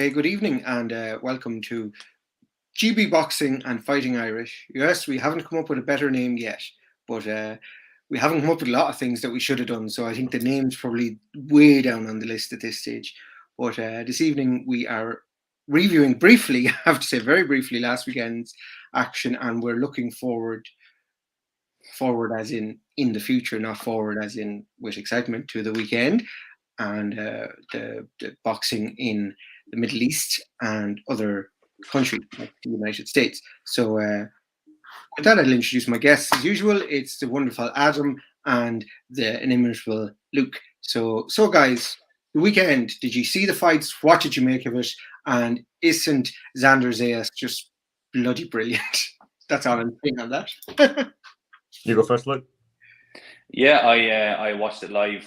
Hey, good evening and welcome to GB Boxing and Fighting Irish. Yes, we haven't come up with a better name yet, but we haven't come up with a lot of things that we should have done. So I think the name's probably way down on the list at this stage. But this evening we are reviewing briefly, I have to say very briefly, last weekend's action, and we're looking forward as in the future, not forward as in with excitement to the weekend and the boxing in the Middle East and other countries like the United States. So with that, I'll introduce my guests as usual. It's the wonderful Adam and the inimitable Luke. So guys, the weekend, did you see the fights? What did you make of it? And isn't Xander Zayas just bloody brilliant? That's all I'm saying on that. You go first, Luke. Yeah, I watched it live.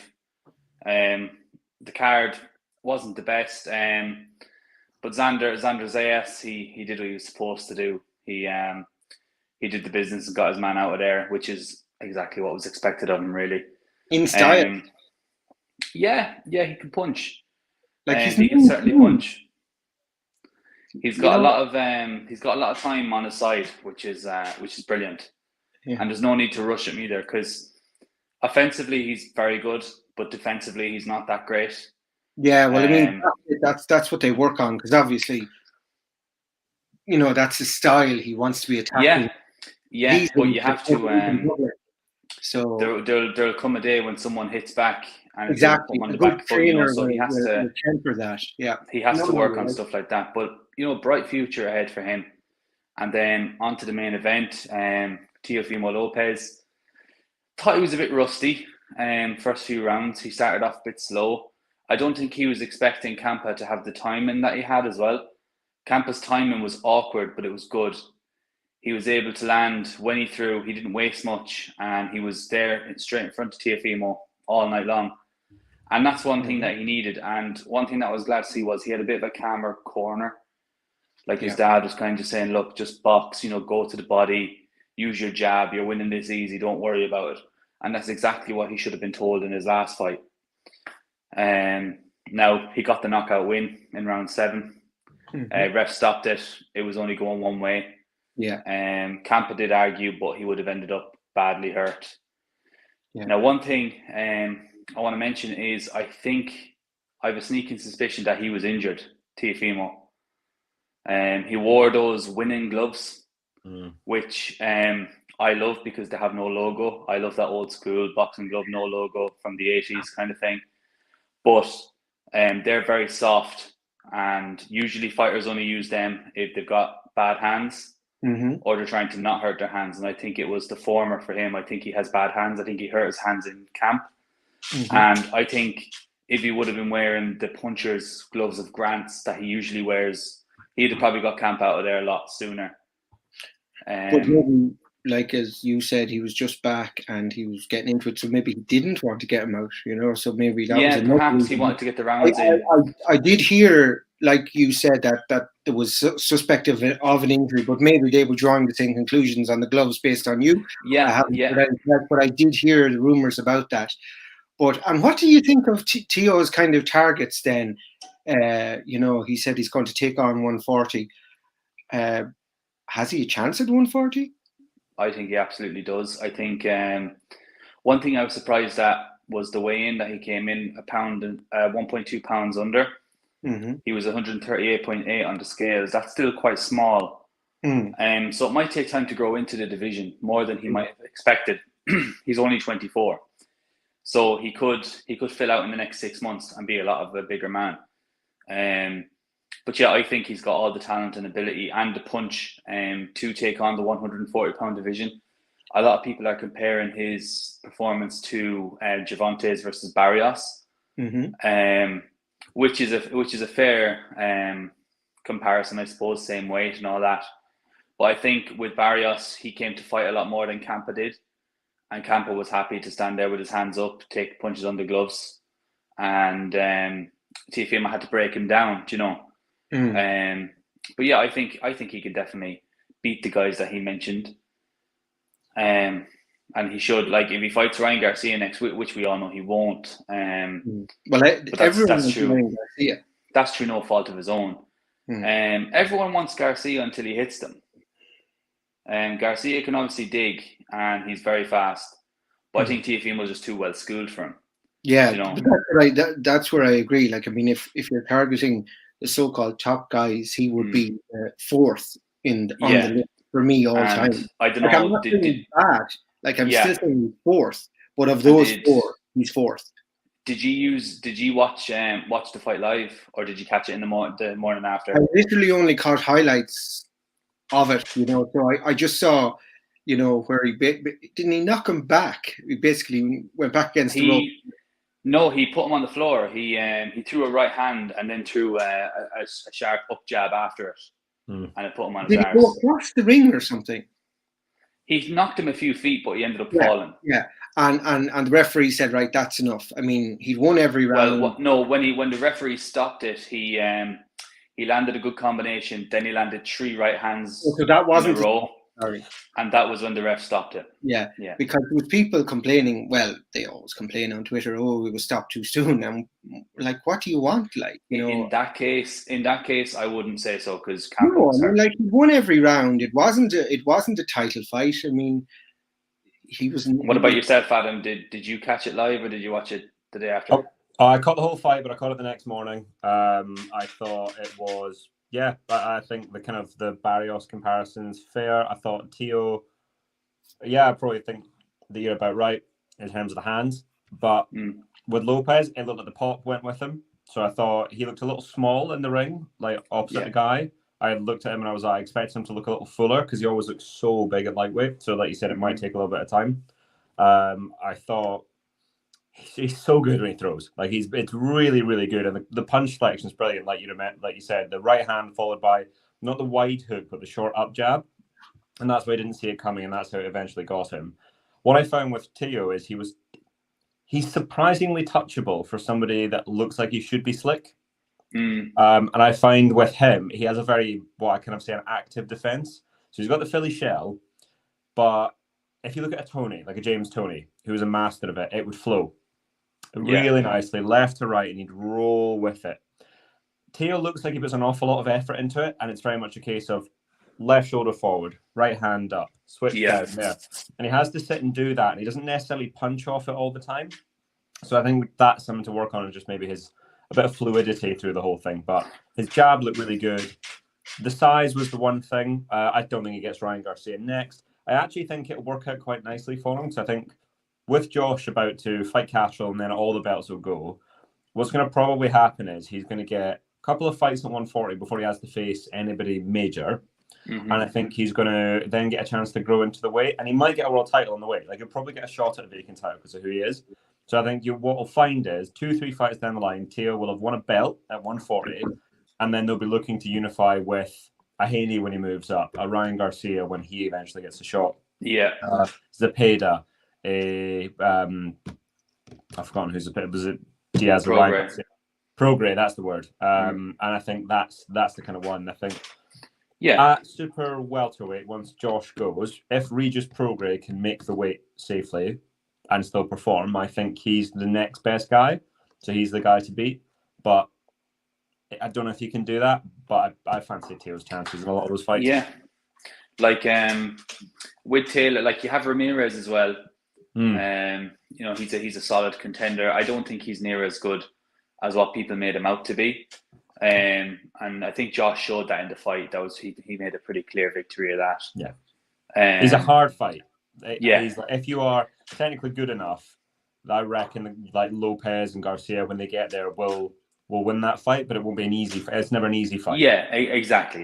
The card wasn't the best, but Xander Zayas, he did what he was supposed to do. He did the business and got his man out of there, which is exactly what was expected of him, really. In style. Yeah, he can punch. Like he can certainly punch. He's got a lot of time on his side, which is brilliant. Yeah. And there's no need to rush him either, because offensively he's very good, but defensively he's not that great. Yeah, well, I mean, that's what they work on, because obviously, you know, that's his style. He wants to be attacking. Yeah, but you have to. So there'll come a day when someone hits back and exactly on the back foot, you know, so he has to temper that. Yeah, he has to work on stuff like that. But you know, bright future ahead for him. And then on to the main event. Teofimo Lopez. Thought he was a bit rusty. First few rounds, he started off a bit slow. I don't think he was expecting Campa to have the timing that he had as well. Campa's timing was awkward, but it was good. He was able to land when he threw. He didn't waste much, and he was there straight in front of Teofimo all night long. And that's one thing that he needed. And one thing that I was glad to see was he had a bit of a calmer corner. Like his dad was kind of saying, look, just box, you know, go to the body, use your jab, you're winning this easy, don't worry about it. And that's exactly what he should have been told in his last fight. Now, he got the knockout win in round 7. Ref stopped it. It was only going one way. Yeah. Campa did argue, but he would have ended up badly hurt. Yeah. Now, one thing I want to mention is I have a sneaking suspicion that he was injured, Teofimo. He wore those winning gloves, which I love because they have no logo. I love that old school boxing glove, no logo from the 80s kind of thing. But they're very soft, and usually fighters only use them if they've got bad hands or they're trying to not hurt their hands. And I think it was the former for him. I think he has bad hands. I think he hurt his hands in camp. And I think if he would have been wearing the puncher's gloves of Grant's that he usually wears, he'd have probably got Camp out of there a lot sooner. But maybe, like as you said, he was just back and he was getting into it, so maybe he didn't want to get him out, you know. So maybe that was perhaps he wanted to get the rounds in. I did hear, like you said, that there was suspect of an injury, but maybe they were drawing the same conclusions on the gloves based on you. But I did hear the rumors about that. And what do you think of Teo's kind of targets then? You know, he said he's going to take on 140. Has he a chance at 140? I think he absolutely does. I think one thing I was surprised at was the weigh-in that he came in 1.2 pounds under. He was 138.8 on the scales. That's still quite small. So it might take time to grow into the division more than he might have expected. He's only 24. So he could fill out in the next 6 months and be a lot of a bigger man. But yeah, I think he's got all the talent and ability and the punch to take on the 140-pound division. A lot of people are comparing his performance to Gervonta's versus Barrios, which is a fair comparison, I suppose, same weight and all that. But I think with Barrios, he came to fight a lot more than Campa did. And Campa was happy to stand there with his hands up, take punches on the gloves. And Teofimo had to break him down, you know. But yeah, I think he can definitely beat the guys that he mentioned. And he should, like, if he fights Ryan Garcia next week, which we all know he won't. Well, but that's true. That's through no fault of his own. Everyone wants Garcia until he hits them. Garcia can obviously dig, and he's very fast. But I think Teofimo was just too well schooled for him. Yeah, you know? That's where I agree. Like, I mean, if you're targeting the so-called top guys, he would be fourth on the list for me all time. I don't know. I'm not saying bad. Like, I'm still saying fourth, but of those four, he's fourth. Did you watch the fight live, or did you catch it in the morning after? I literally only caught highlights of it, you know. So I just saw, you know, where didn't he knock him back? He basically went back against the rope. No, he put him on the floor. He threw a right hand and then threw a sharp up jab after it, and it put him on his arse. Did he go across the ring or something? He knocked him a few feet, but he ended up falling. Yeah, and the referee said, right, that's enough. I mean, he'd won every round. Well, no, when the referee stopped it, he landed a good combination. Then he landed 3 right hands so that wasn't in a row. Sorry. And that was when the ref stopped it. Yeah. Because with people complaining, well, they always complain on Twitter, oh, it was stopped too soon. And like, what do you want? Like, you know, in that case, I wouldn't say so, because like, he won every round. It wasn't a title fight. I mean, he was. What about yourself, Adam? Did you catch it live, or did you watch it the day after? Oh, I caught the whole fight, but I caught it the next morning. I thought it was. Yeah, I think the Barrios comparison's fair. I thought Teo, I probably think that you're about right in terms of the hands. But with Lopez, it looked like the pop went with him. So I thought he looked a little small in the ring, like opposite the guy. I looked at him and I expected him to look a little fuller because he always looks so big at lightweight. So like you said, it might take a little bit of time. I thought he's so good when he throws. Like it's really, really good, and the punch selection is brilliant. Like you said, the right hand followed by not the wide hook but the short up jab, and that's why I didn't see it coming, and that's how it eventually got him. What I found with Teo is he's surprisingly touchable for somebody that looks like he should be slick. And I find with him, he has a very an active defense. So he's got the Philly shell, but if you look at a James Toney, who's a master of it, it would flow really nicely, left to right, and he'd roll with it. Teo looks like he puts an awful lot of effort into it, and it's very much a case of left shoulder forward, right hand up, switch down there. And he has to sit and do that, and he doesn't necessarily punch off it all the time. So I think that's something to work on, and just maybe a bit of fluidity through the whole thing. But his jab looked really good. The size was the one thing. I don't think he gets Ryan Garcia next. I actually think it'll work out quite nicely for him. So I think with Josh about to fight Castro and then all the belts will go, what's going to probably happen is he's going to get a couple of fights at 140 before he has to face anybody major. And I think he's going to then get a chance to grow into the weight, and he might get a world title on the way. Like, he'll probably get a shot at a vacant title because of who he is. So I think what we'll find is 2-3 fights down the line, Teo will have won a belt at 140, and then they'll be looking to unify with a Haney when he moves up, a Ryan Garcia when he eventually gets a shot. Zepeda, I've forgotten who's Zepeda. Was it Diaz or Ryan Garcia? Prograis, that's the word. And I think that's the kind of one. I think at super welterweight, once Josh goes, if Regis Prograis can make the weight safely and still perform, I think he's the next best guy. So he's the guy to beat. But I don't know if he can do that, but I fancy Teo's chances in a lot of those fights. Yeah. Like with Taylor, like you have Ramirez as well. You know, he's a solid contender. I don't think he's near as good as what people made him out to be. And I think Josh showed that in the fight. He made a pretty clear victory of that. Yeah. He's a hard fight. He's like, if you are technically good enough, I reckon like Lopez and Garcia, when they get there, will win that fight, but it won't be an easy fight. It's never an easy fight. Yeah, exactly.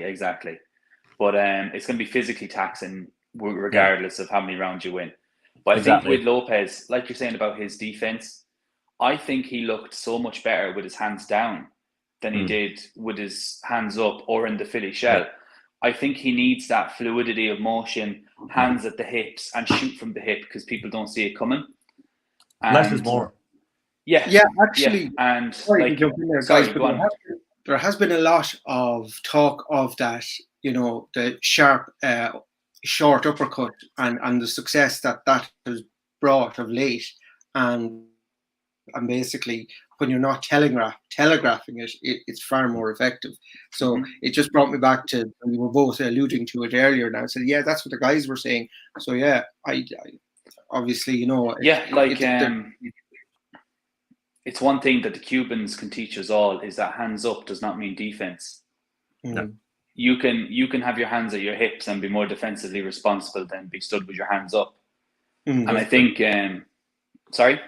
But it's going to be physically taxing regardless of how many rounds you win. But I think with Lopez, like you're saying about his defense, I think he looked so much better with his hands down than he did with his hands up or in the Philly shell. I think he needs that fluidity of motion, hands at the hips, and shoot from the hip because people don't see it coming. And less is more. Yeah, actually. Yeah. And there has been a lot of talk of that, you know, the sharp, short uppercut and the success that has brought of late, and basically when you're not telegraphing it, it's far more effective. So it just brought me back to, we were both alluding to it earlier now. So yeah, that's what the guys were saying. So yeah, I obviously, you know, it's one thing that the Cubans can teach us all is that hands up does not mean defense. No. You can have your hands at your hips and be more defensively responsible than be stood with your hands up. And I think, sorry?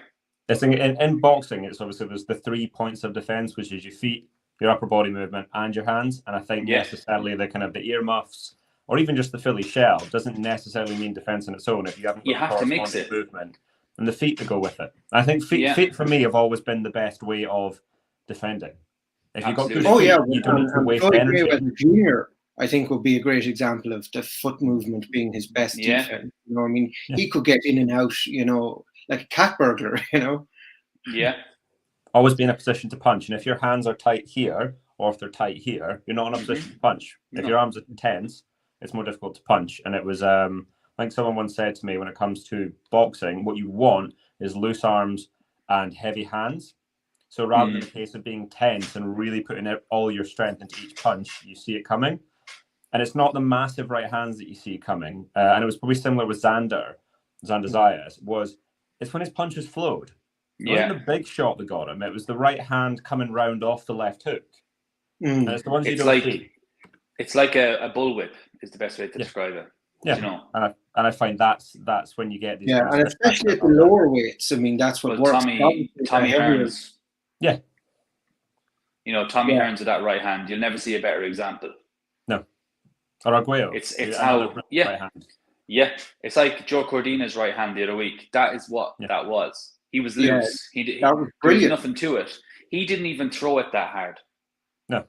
I think in boxing, it's obviously there's the 3 points of defense, which is your feet, your upper body movement, and your hands. And I think necessarily the kind of the earmuffs or even just the Philly shell doesn't necessarily mean defense on its own if you haven't got corresponding movement and the feet to go with it. I think feet for me have always been the best way of defending. If you've got good feet, you don't need to waste energy. Junior, I think, would be a great example of the foot movement being his best defense. You know, I mean, he could get in and out, you know, like a cat burglar, you know. Yeah. Always be in a position to punch. And if your hands are tight here, or if they're tight here, you're not in a position to punch. If your arms are tense, it's more difficult to punch. And it was, I think someone once said to me, when it comes to boxing, what you want is loose arms and heavy hands. So rather than the case of being tense and really putting all your strength into each punch, you see it coming. And it's not the massive right hands that you see coming. And it was probably similar with Xander Zayas, it's when his punches flowed. It wasn't the big shot that got him. It was the right hand coming round off the left hook. And it's the ones you don't see. It's like a bullwhip is the best way to describe it. Yeah, you know? and I find that's when you get these. Yeah, and especially at the lower weights. I mean, that's what works. Tommy Hearns. Yeah. You know, Tommy Hearns with that right hand. You'll never see a better example. No. Or Aguayo. It's how right hand. Yeah. It's like Joe Cordina's right hand the other week. That is what that was. He was loose. That was brilliant. There was nothing to it. He didn't even throw it that hard. No.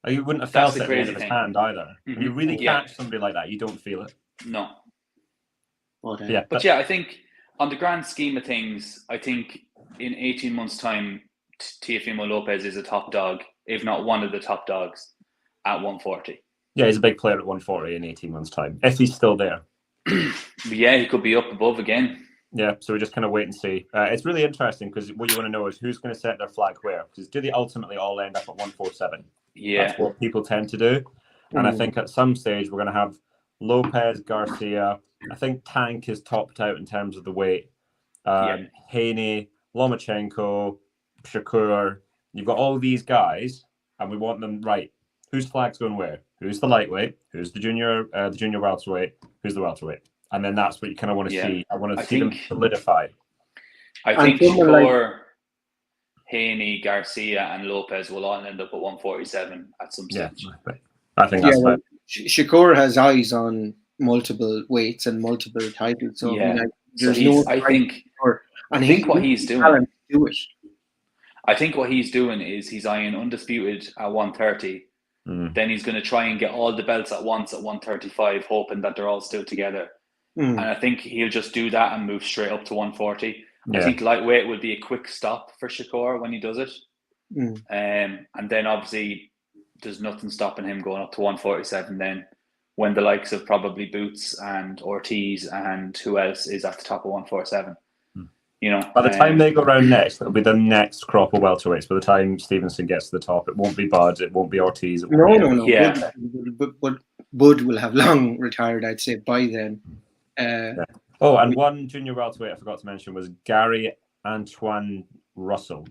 You wouldn't have felt it at the end of his hand either. When you really catch somebody like that, you don't feel it. No. Okay. But I think on the grand scheme of things, I think in 18 months' time, Teofimo Lopez is a top dog, if not one of the top dogs, at 140. Yeah, he's a big player at 140 in 18 months' time, if he's still there. Yeah, he could be up above again. Yeah, so we just kind of wait and see. It's really interesting because what you want to know is who's going to set their flag where. Because do they ultimately all end up at 147? Yeah. That's what people tend to do. And I think at some stage we're going to have Lopez, Garcia. I think Tank is topped out in terms of the weight. Haney, Lomachenko, Shakur. You've got all these guys, and we want them right. Whose flag's going where? Who's the lightweight? Who's the junior welterweight? Who's the welterweight? And then that's what you kind of want to see. I want to see them solidify. I think Shakur, Haney, Garcia, and Lopez will all end up at 147 at some stage. Yeah, I think that's fine. Shakur has eyes on multiple weights and multiple titles. So I think what he's doing. I think what he's doing is he's eyeing undisputed at 130. Then he's going to try and get all the belts at once at 135, hoping that they're all still together. And I think he'll just do that and move straight up to 140. I think lightweight will be a quick stop for Shakur when he does it. And then obviously there's nothing stopping him going up to 147 then, when the likes of probably Boots and Ortiz and who else is at the top of 147. You know, by the time they go around next, it'll be the next crop of welterweights. By the time Stevenson gets to the top, it won't be Bud, it won't be Ortiz. No. Yeah. But Bud will have long retired, I'd say, by then. Oh, and one junior welterweight I forgot to mention was Gary Antoine Russell.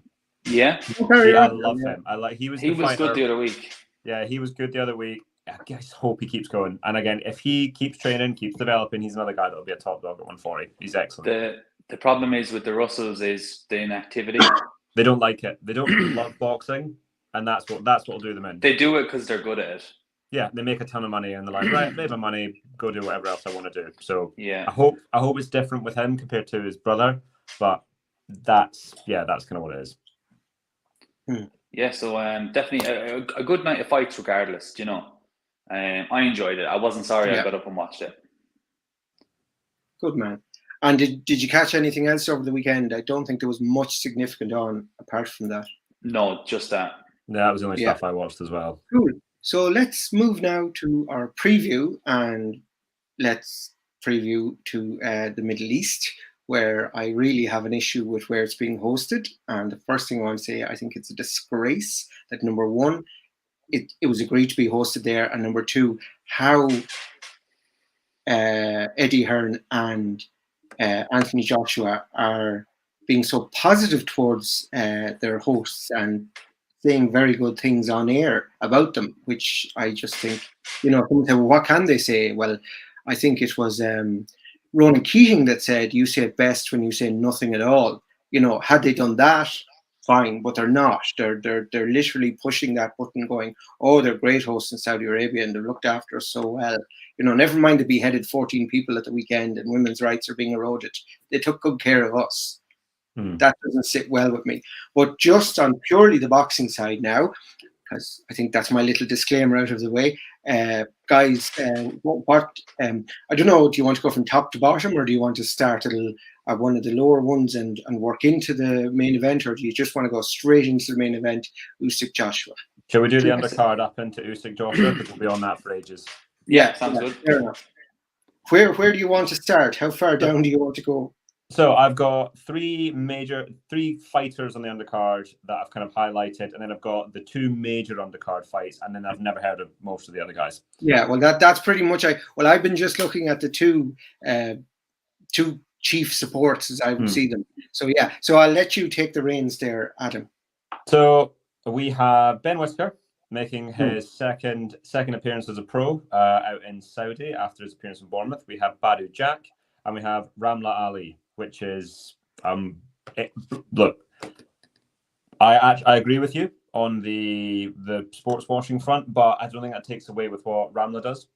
Yeah, I love him. He was good the other week. Yeah, he was good the other week. I just hope he keeps going. And again, if he keeps training, keeps developing, he's another guy that'll be a top dog at 140. He's excellent. The problem is with the Russells is the inactivity. They don't like it. They don't love boxing, and that's what'll do them in. They do it because they're good at it. Yeah, they make a ton of money, and they're like, right, made my money, go do whatever else I want to do. So yeah, I hope it's different with him compared to his brother, but that's kind of what it is. Yeah, so definitely a good night of fights, regardless. You know, I enjoyed it. I wasn't sorry I got up and watched it. Good man. And did you catch anything else over the weekend? I don't think there was much significant on apart from that. No, just that. Yeah, that was the only stuff I watched as well. Cool. So let's move now to our preview, and let's preview to the Middle East, where I really have an issue with where it's being hosted. And the first thing I want to say, I think it's a disgrace that, number one, it was agreed to be hosted there, and number two, how Eddie Hearn and Anthony Joshua are being so positive towards their hosts and saying very good things on air about them, which I just think, what can they say? Well, I think it was Ronan Keating that said, "You say it best when you say nothing at all." Had they done that, fine, but they're not. They're literally pushing that button, going, "Oh, they're great hosts in Saudi Arabia and they've looked after us so well." Never mind they beheaded 14 people at the weekend and women's rights are being eroded. They took good care of us. That doesn't sit well with me. But just on purely the boxing side now, because I think that's my little disclaimer out of the way, guys, what I don't know, do you want to go from top to bottom, or do you want to start at one of the lower ones and work into the main event, or do you just want to go straight into the main event, Usyk Joshua? Shall we do the undercard up into Usyk Joshua, because we'll be on that for ages? Yeah, sounds good. Fair enough. Where do you want to start? How far down do you want to go? So I've got three fighters on the undercard that I've kind of highlighted, and then I've got the two major undercard fights, and then I've never heard of most of the other guys. Yeah, well, that's pretty much. I've been just looking at the two chief supports as I would see them. So yeah, so I'll let you take the reins there, Adam. So we have Ben Whitaker making his second appearance as a pro out in Saudi after his appearance in Bournemouth. We have Badu Jack, and we have Ramla Ali, which is look, I agree with you on the sports washing front, but I don't think that takes away with what Ramla does.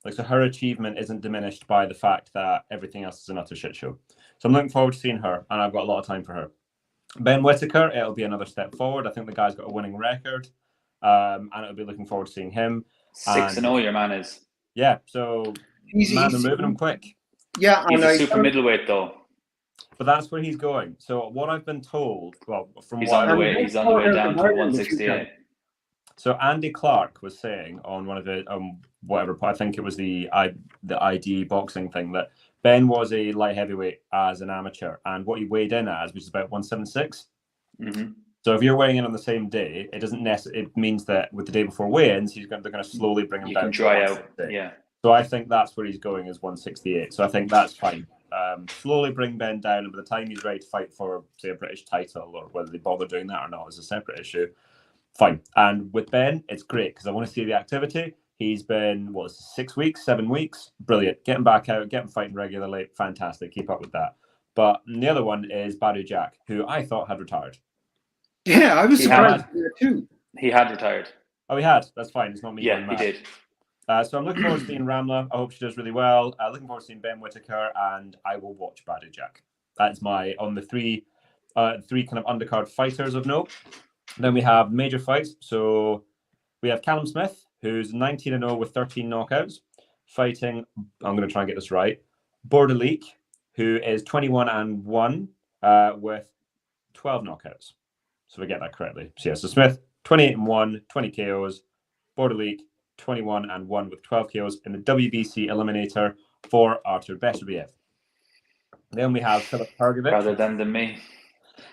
So her achievement isn't diminished by the fact that everything else is an utter shit show. So I'm looking forward to seeing her, and I've got a lot of time for her. Ben Whitaker, it'll be another step forward. I think the guy's got a winning record, and it'll be looking forward to seeing him. 6-0, your man is. Yeah, so they're moving him quick. Yeah, he's a super middleweight though. But that's where he's going. So what I've been told, he's on the way down to 168. So Andy Clark was saying on one of the I think it was the ID boxing thing, that Ben was a light heavyweight as an amateur, and what he weighed in as, which is about 176. So if you're weighing in on the same day, it doesn't necessarily. It means that with the day before weigh-ins, they're going to slowly bring him down. You can dry out. Yeah. So I think that's where he's going, is 168. So I think that's fine. Slowly bring Ben down, and by the time he's ready to fight for, say, a British title, or whether they bother doing that or not is a separate issue. Fine. And with Ben, it's great because I want to see the activity. He's been 7 weeks. Brilliant. Get him back out, get him fighting regularly. Fantastic. Keep up with that. But the other one is Badu Jack, who I thought had retired. Yeah, I was surprised too. He had retired. Oh, he had. That's fine. It's not me. Yeah, he did. So I'm looking forward to seeing Ramla. I hope she does really well. Looking forward to seeing Ben Whitaker, and I will watch Badu Jack. That's on the three kind of undercard fighters of note. Then we have major fights. So we have Callum Smith, who's 19-0 with 13 knockouts, fighting, I'm going to try and get this right, Bordeleek, who is 21-1 with 12 knockouts. So we get that correctly. So Smith, 28-1, 20 KOs. Bordeleek, 21-1 with 12 KOs in the WBC eliminator for Artur Beterbiev. Then we have Filip Hrgovic. Rather than me.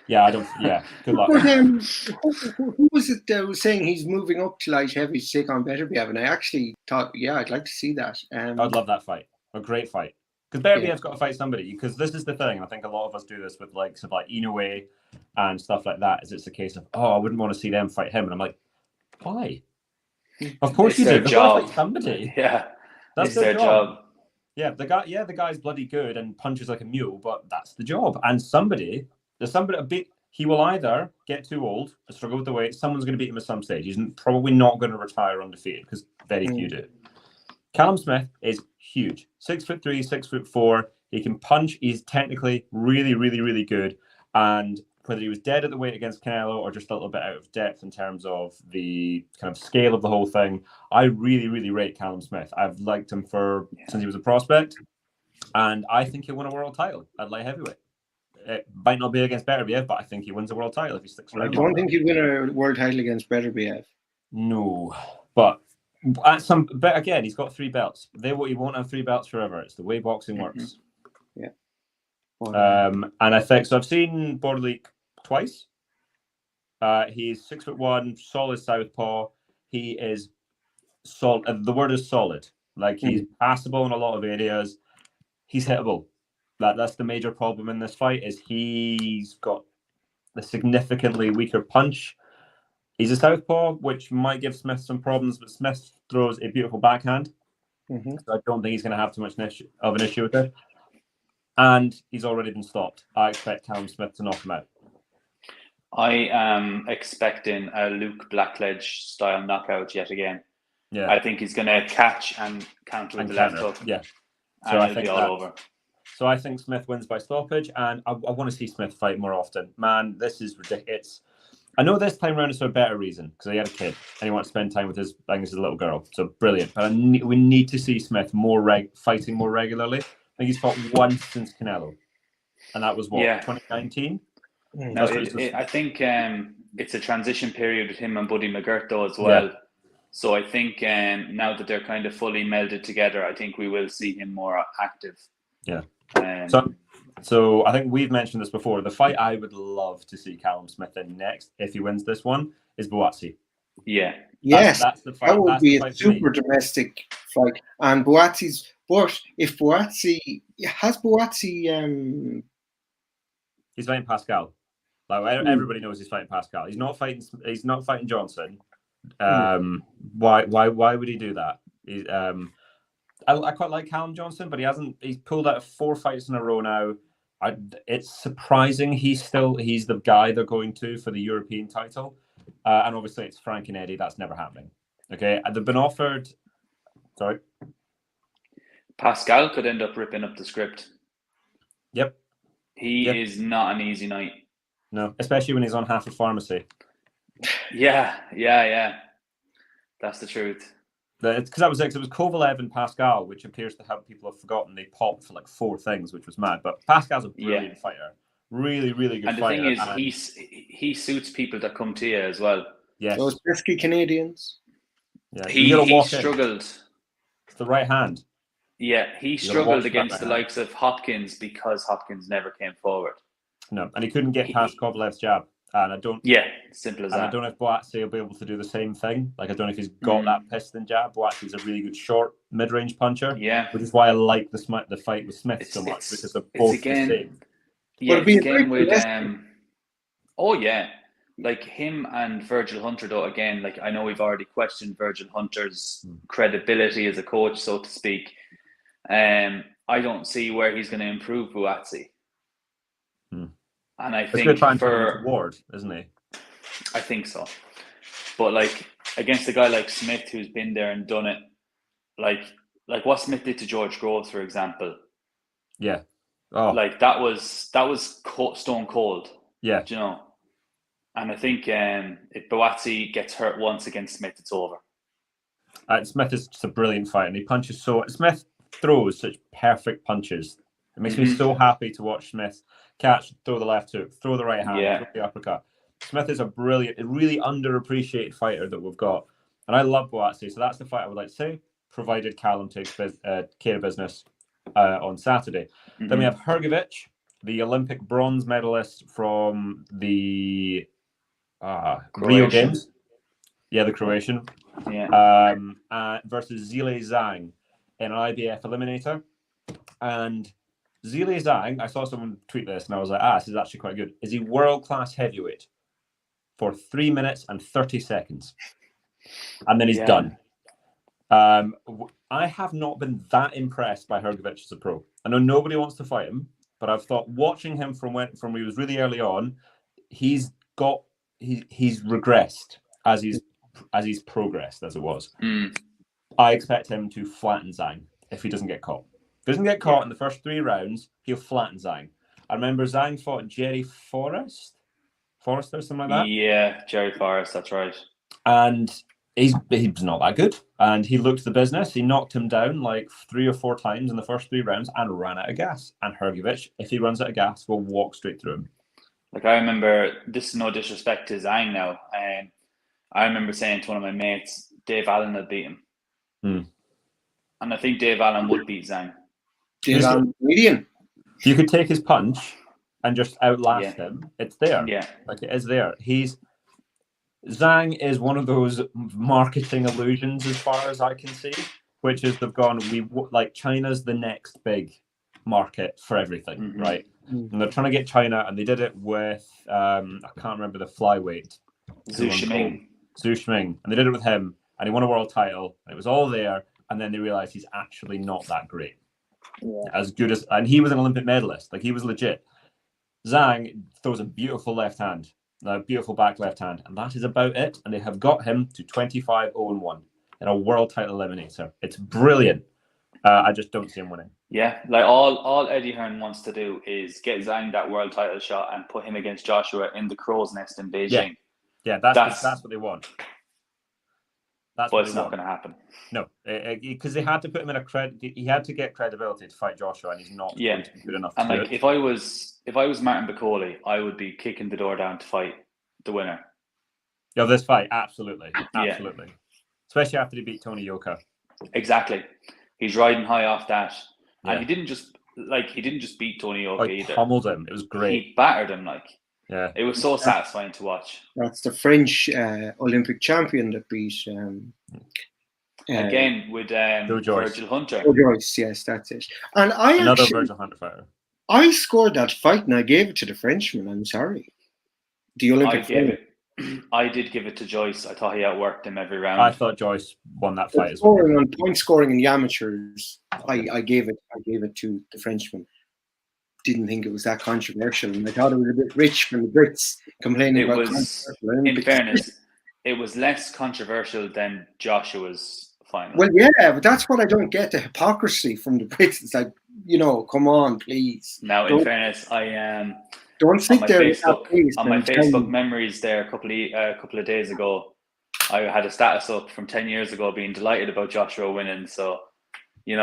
Yeah, I don't. Yeah, good luck. But, who was it that was saying he's moving up to light heavy to take on Beterbiev? And I actually thought, I'd like to see that. I'd love that fight. A great fight. Because Beterbiev's got to fight somebody. Because this is the thing, and I think a lot of us do this with like Inoue and stuff like that. Is it's a case of, I wouldn't want to see them fight him, and I'm like, why? Of course you do. They've got to fight somebody. Yeah, that's their job. Yeah, the guy's bloody good and punches like a mule, but that's the job. And there's somebody a bit. He will either get too old, struggle with the weight. Someone's going to beat him at some stage. He's probably not going to retire undefeated because very few do. Callum Smith is huge. 6'3", 6'4". He can punch. He's technically really, really, really good. And whether he was dead at the weight against Canelo or just a little bit out of depth in terms of the kind of scale of the whole thing, I really, really rate Callum Smith. I've liked him since he was a prospect, and I think he'll win a world title at light heavyweight. It might not be against Beterbiev, but I think he wins a world title if he sticks around. I don't think he'd win a world title against Beterbiev. No, but again, he's got 3 belts. He won't have 3 belts forever. It's the way boxing works. Yeah. And I think so. I've seen Borderleek twice. He's 6'1", solid southpaw. He is solid. The word is solid. Like he's passable in a lot of areas. He's hittable. That's the major problem in this fight. Is he's got the significantly weaker punch. He's a southpaw, which might give Smith some problems, but Smith throws a beautiful backhand. So I don't think he's going to have too much of an issue with it. And he's already been stopped. I expect Callum Smith to knock him out. I am expecting a Luke Blackledge style knockout yet again. Yeah, I think he's going to catch and counter with the left hook. Yeah, so and it'll be all over. So I think Smith wins by stoppage, and I want to see Smith fight more often. Man, this is ridiculous. I know this time around is for a better reason, because he had a kid and he wants to spend time with his little girl. So brilliant. But we need to see Smith fighting more regularly. I think he's fought once since Canelo, and that was 2019. No, I think it's a transition period with him and Buddy McGirt though as well. Yeah. So I think now that they're kind of fully melded together, I think we will see him more active. Yeah. So I think we've mentioned this before. The fight I would love to see Callum Smith in next, if he wins this one, is Buatsi. Yeah. Yes. That's the fight. That would be a super domestic fight. And Buatsi's, but if Buatsi has Buatsi, he's fighting Pascal. Like everybody knows he's fighting Pascal. He's not fighting Johnson. Why would he do that? I quite like Callum Johnson, but he's pulled out 4 fights in a row now. It's surprising he's the guy they're going to for the European title. And obviously it's Frank and Eddie. That's never happening. Okay. They've been offered. Sorry. Pascal could end up ripping up the script. Yep. He is not an easy night. No, especially when he's on half a pharmacy. Yeah. That's the truth. It's because that was it. It was Kovalev and Pascal, which appears to have people have forgotten. They popped for like 4 things, which was mad. But Pascal's a brilliant fighter. Really, really good fighter. And the thing is, he suits people that come to you as well. Yes. Those pesky Canadians. Yeah. He struggled. It's the right hand. Yeah, he struggled against the likes of Hopkins because Hopkins never came forward. No, and he couldn't get past Kovalev's jab. And I don't. Yeah, simple as that. I don't know if Buatsi will be able to do the same thing. Like I don't know if he's got that piston jab. Buatsi's a really good short mid-range puncher. Yeah, which is why I like the fight with Smith so much because they're both the same. Yeah, again with oh yeah, like him and Virgil Hunter though. Again, like I know we've already questioned Virgil Hunter's credibility as a coach, so to speak. I don't see where he's going to improve Buatsi. And I think for Ward, isn't he? I think so. But like against a guy like Smith who's been there and done it, like what Smith did to George Groves, for example. Yeah. Oh. Like that was stone cold. Yeah. Do you know? And I think if Buatsi gets hurt once against Smith, it's over. Smith is just a brilliant fighter, and he punches Smith throws such perfect punches. It makes me so happy to watch Smith catch, throw the left hook, throw the right hand, throw the uppercut. Smith is a really underappreciated fighter that we've got. And I love Buatsi, so that's the fight I would like to say, provided Callum takes care of business on Saturday. Then we have Hrgovic, the Olympic bronze medalist from the Rio Games. Yeah, the Croatian. Yeah. Versus Zhang in an IBF eliminator. And Zhang, I saw someone tweet this and I was like, this is actually quite good. Is he world-class heavyweight for 3 minutes and 30 seconds? And then he's done. I have not been that impressed by Hrgovic as a pro. I know nobody wants to fight him, but I've thought watching him from when he was really early on, he's regressed as he's progressed as it was. I expect him to flatten Zhang if he doesn't get caught. If he doesn't get caught in the first 3 rounds, he'll flatten Zhang. I remember Zhang fought Jerry Forrest or something like that. Yeah, Jerry Forrest, that's right. And he was not that good. And he looked the business. He knocked him down like 3 or 4 times in the first 3 rounds and ran out of gas. And Hrgovic, if he runs out of gas, will walk straight through him. Like I remember, this is no disrespect to Zhang now. I remember saying to one of my mates, Dave Allen had beat him. And I think Dave Allen would beat Zhang. Dave Allen, Canadian. If you could take his punch and just outlast him, it's there. Yeah. Like, it is there. Zhang is one of those marketing illusions, as far as I can see, which is they've gone, like, China's the next big market for everything, right? And they're trying to get China, and they did it with, I can't remember the flyweight. Zhu Shiming. And they did it with him, and he won a world title, and it was all there, and then they realized he's actually not that great. Yeah. As good as, and he was an Olympic medalist, like, he was legit. Zhang throws a beautiful left hand, a beautiful back left hand, and that is about it. And they have got him to 25-0-1 in a world title eliminator. It's brilliant. I just don't see him winning. Yeah, like all Eddie Hearn wants to do is get Zhang that world title shot and put him against Joshua in the crow's nest in Beijing. Yeah, that's what they want. But it's not going to happen. No, because they had to put him in he had to get credibility to fight Joshua, and he's not going to be good enough. And if I was Martin Bacoli, I would be kicking the door down to fight the winner. Yeah, this fight, absolutely. Especially after he beat Tony Yoka. Exactly, he's riding high off that, and he didn't just beat Tony Yoka either. He pummeled him. It was great. He battered him like. Yeah, it was so satisfying to watch. That's the French Olympic champion that beat again with Virgil Hunter. Joyce, yes, that's it. And another Virgil Hunter fighter. I scored that fight and I gave it to the Frenchman. I'm sorry. The Olympic. I did give it to Joyce. I thought he outworked him every round. I thought Joyce won that fight as well. On point scoring in the amateurs, I gave it to the Frenchman. Didn't think it was that controversial, and I thought it was a bit rich from the Brits complaining about controversial. In fairness, it was less controversial than Joshua's final. Well, yeah, but that's what I don't get, the hypocrisy from the Brits. It's like, come on, please. Now, in fairness, I don't sit there on my Facebook memories there a couple of days ago. I had a status up from 10 years ago being delighted about Joshua winning. So. It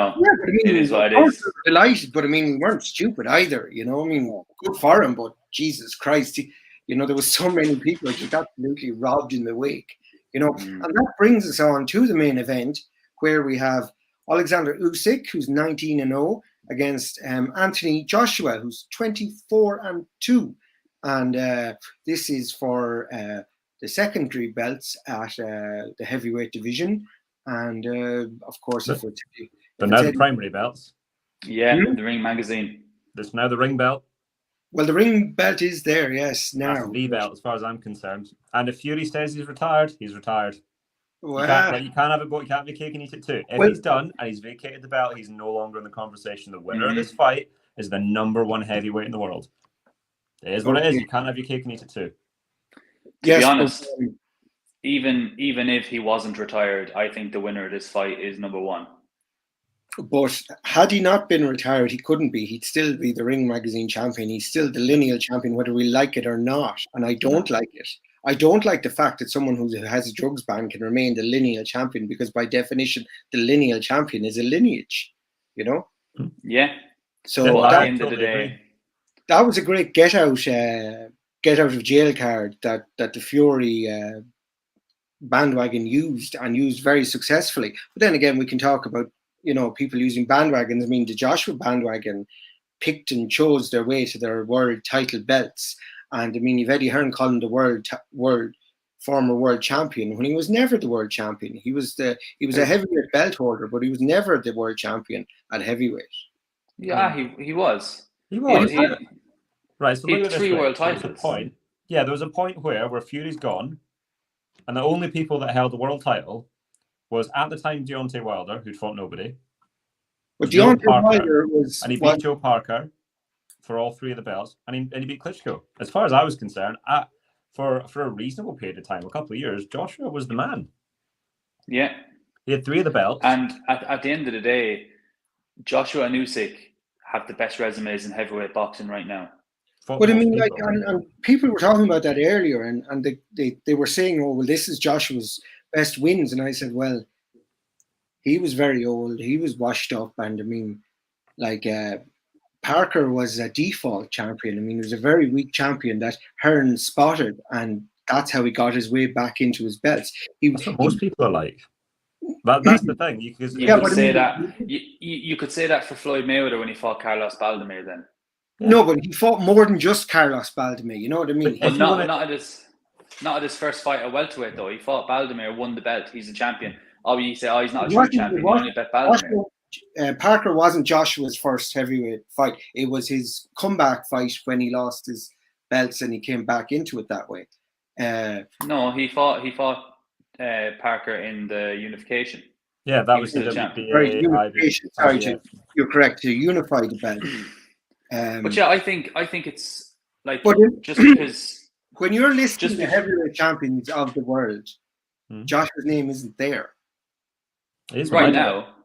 is what it is. Delighted, but we weren't stupid either. Good for him, but Jesus Christ, there was so many people just absolutely robbed in the wake. And that brings us on to the main event, where we have Alexander Usyk, who's 19-0, against Anthony Joshua, who's 24-2, and this is for the secondary belts at the heavyweight division, and of course, But now the primary belts. Yeah, the Ring magazine. There's now the ring belt. Well, the ring belt is there, yes. Now that's the belt, as far as I'm concerned. And if Fury says he's retired, he's retired. Well, you can't have a boat, you can't have your cake and eat it too. If he's done and he's vacated the belt, he's no longer in the conversation. The winner of this fight is the #1 heavyweight in the world. It is what it is. You can't have your cake and eat it too. To be honest, even if he wasn't retired, I think the winner of this fight is #1. But had he not been retired, he couldn't be. He'd still be the Ring magazine champion. He's still the lineal champion, whether we like it or not. And I don't like it. I don't like the fact that someone who has a drugs ban can remain the lineal champion, because by definition, the lineal champion is a lineage, Yeah. So at the end of the day, that was a great get out of jail card that the Fury bandwagon used very successfully. But then again, we can talk about people using bandwagons. The Joshua bandwagon picked and chose their way to their world title belts. And you've Eddie Hearn calling the former world champion when he was never the world champion. He was a heavyweight belt holder, but he was never the world champion at heavyweight. Yeah, he was. He was. Right, so he had 3 world titles. There was a point where Fury's gone, and the only people that held the world title was at the time Deontay Wilder, who'd fought nobody. But Deontay Wilder was... And he beat Joe Parker for all 3 of the belts, and he beat Klitschko. As far as I was concerned, for a reasonable period of time, a couple of years, Joshua was the man. Yeah. He had 3 of the belts. And at the end of the day, Joshua and Usyk have the best resumes in heavyweight boxing right now. But and people were talking about that earlier, and they were saying, oh, well, this is Joshua's best wins. And I said, well, he was very old. He was washed up. And Parker was a default champion. He was a very weak champion that Hearn spotted, and that's how he got his way back into his belts. That's what most people are like. That's the thing. You could say that for Floyd Mayweather when he fought Carlos Baldomir then. Yeah. No, but he fought more than just Carlos Baldomir. You know what I mean? But Not at his first fight at welterweight though. He fought Baldomir, won the belt. He's a champion. Oh, you say, he's not a true champion. You only bet Baldomir. Parker wasn't Joshua's first heavyweight fight. It was his comeback fight when he lost his belts and he came back into it that way. No, he fought Parker in the unification. Yeah, that was the WBA. Unification. Sorry, you're correct. To unify the belt. But yeah, I think it's like just because when you're listing the heavyweight champions of the world, Joshua's name isn't there. It is right now.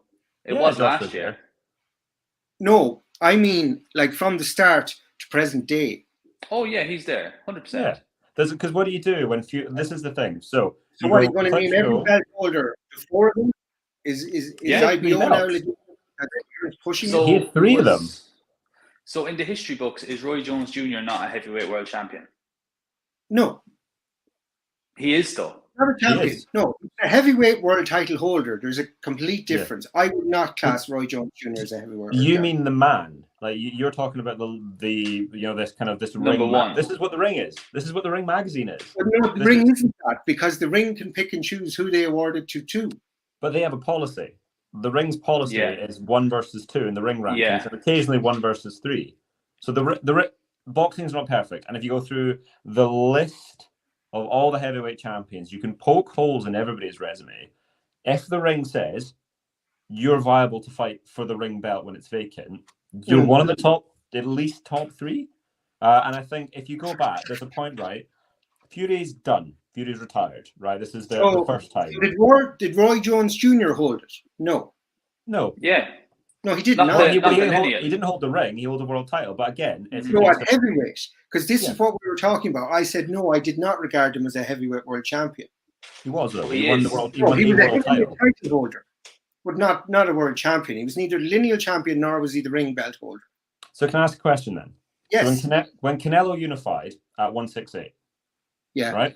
It was last year. No, I mean like from the start to present day. Oh yeah, he's there, 100%. Yeah, because what do you do when Feud? This is the thing. So what are you going to name every belt holder before them? Is IBO now pushing? So he had 3 of them. So in the history books, is Roy Jones Jr. not a heavyweight world champion? No. He is though. Not a champion. No, a heavyweight world title holder. There's a complete difference. Yeah. I would not class Roy Jones Jr. as a heavyweight world champion. Mean the man? Like you're talking about the this kind of this number ring. One. This is what the ring is. This is what the Ring magazine is. But no, the ring isn't that because the ring can pick and choose who they award it to too. But they have a policy. The Ring's policy is 1 versus 2 in the Ring rankings, and occasionally 1 versus 3. So the boxing's not perfect, and if you go through the list of all the heavyweight champions, you can poke holes in everybody's resume. If the Ring says you're viable to fight for the Ring belt when it's vacant, you're one of the top, at least top 3. And I think if you go back, there's a point, right? Fury's done. Fury's retired, right? This is the first time. Did Roy Jones Jr. hold it? No. Yeah. No, he didn't. He didn't hold the ring. He held the world title. But again, at heavyweight, because this is what we were talking about. I said no, I did not regard him as a heavyweight world champion. He was though. He won the world. He won the world title holder, but not a world champion. He was neither lineal champion nor was he the ring belt holder. So can I ask a question then? Yes. So when Canelo unified at 168, right?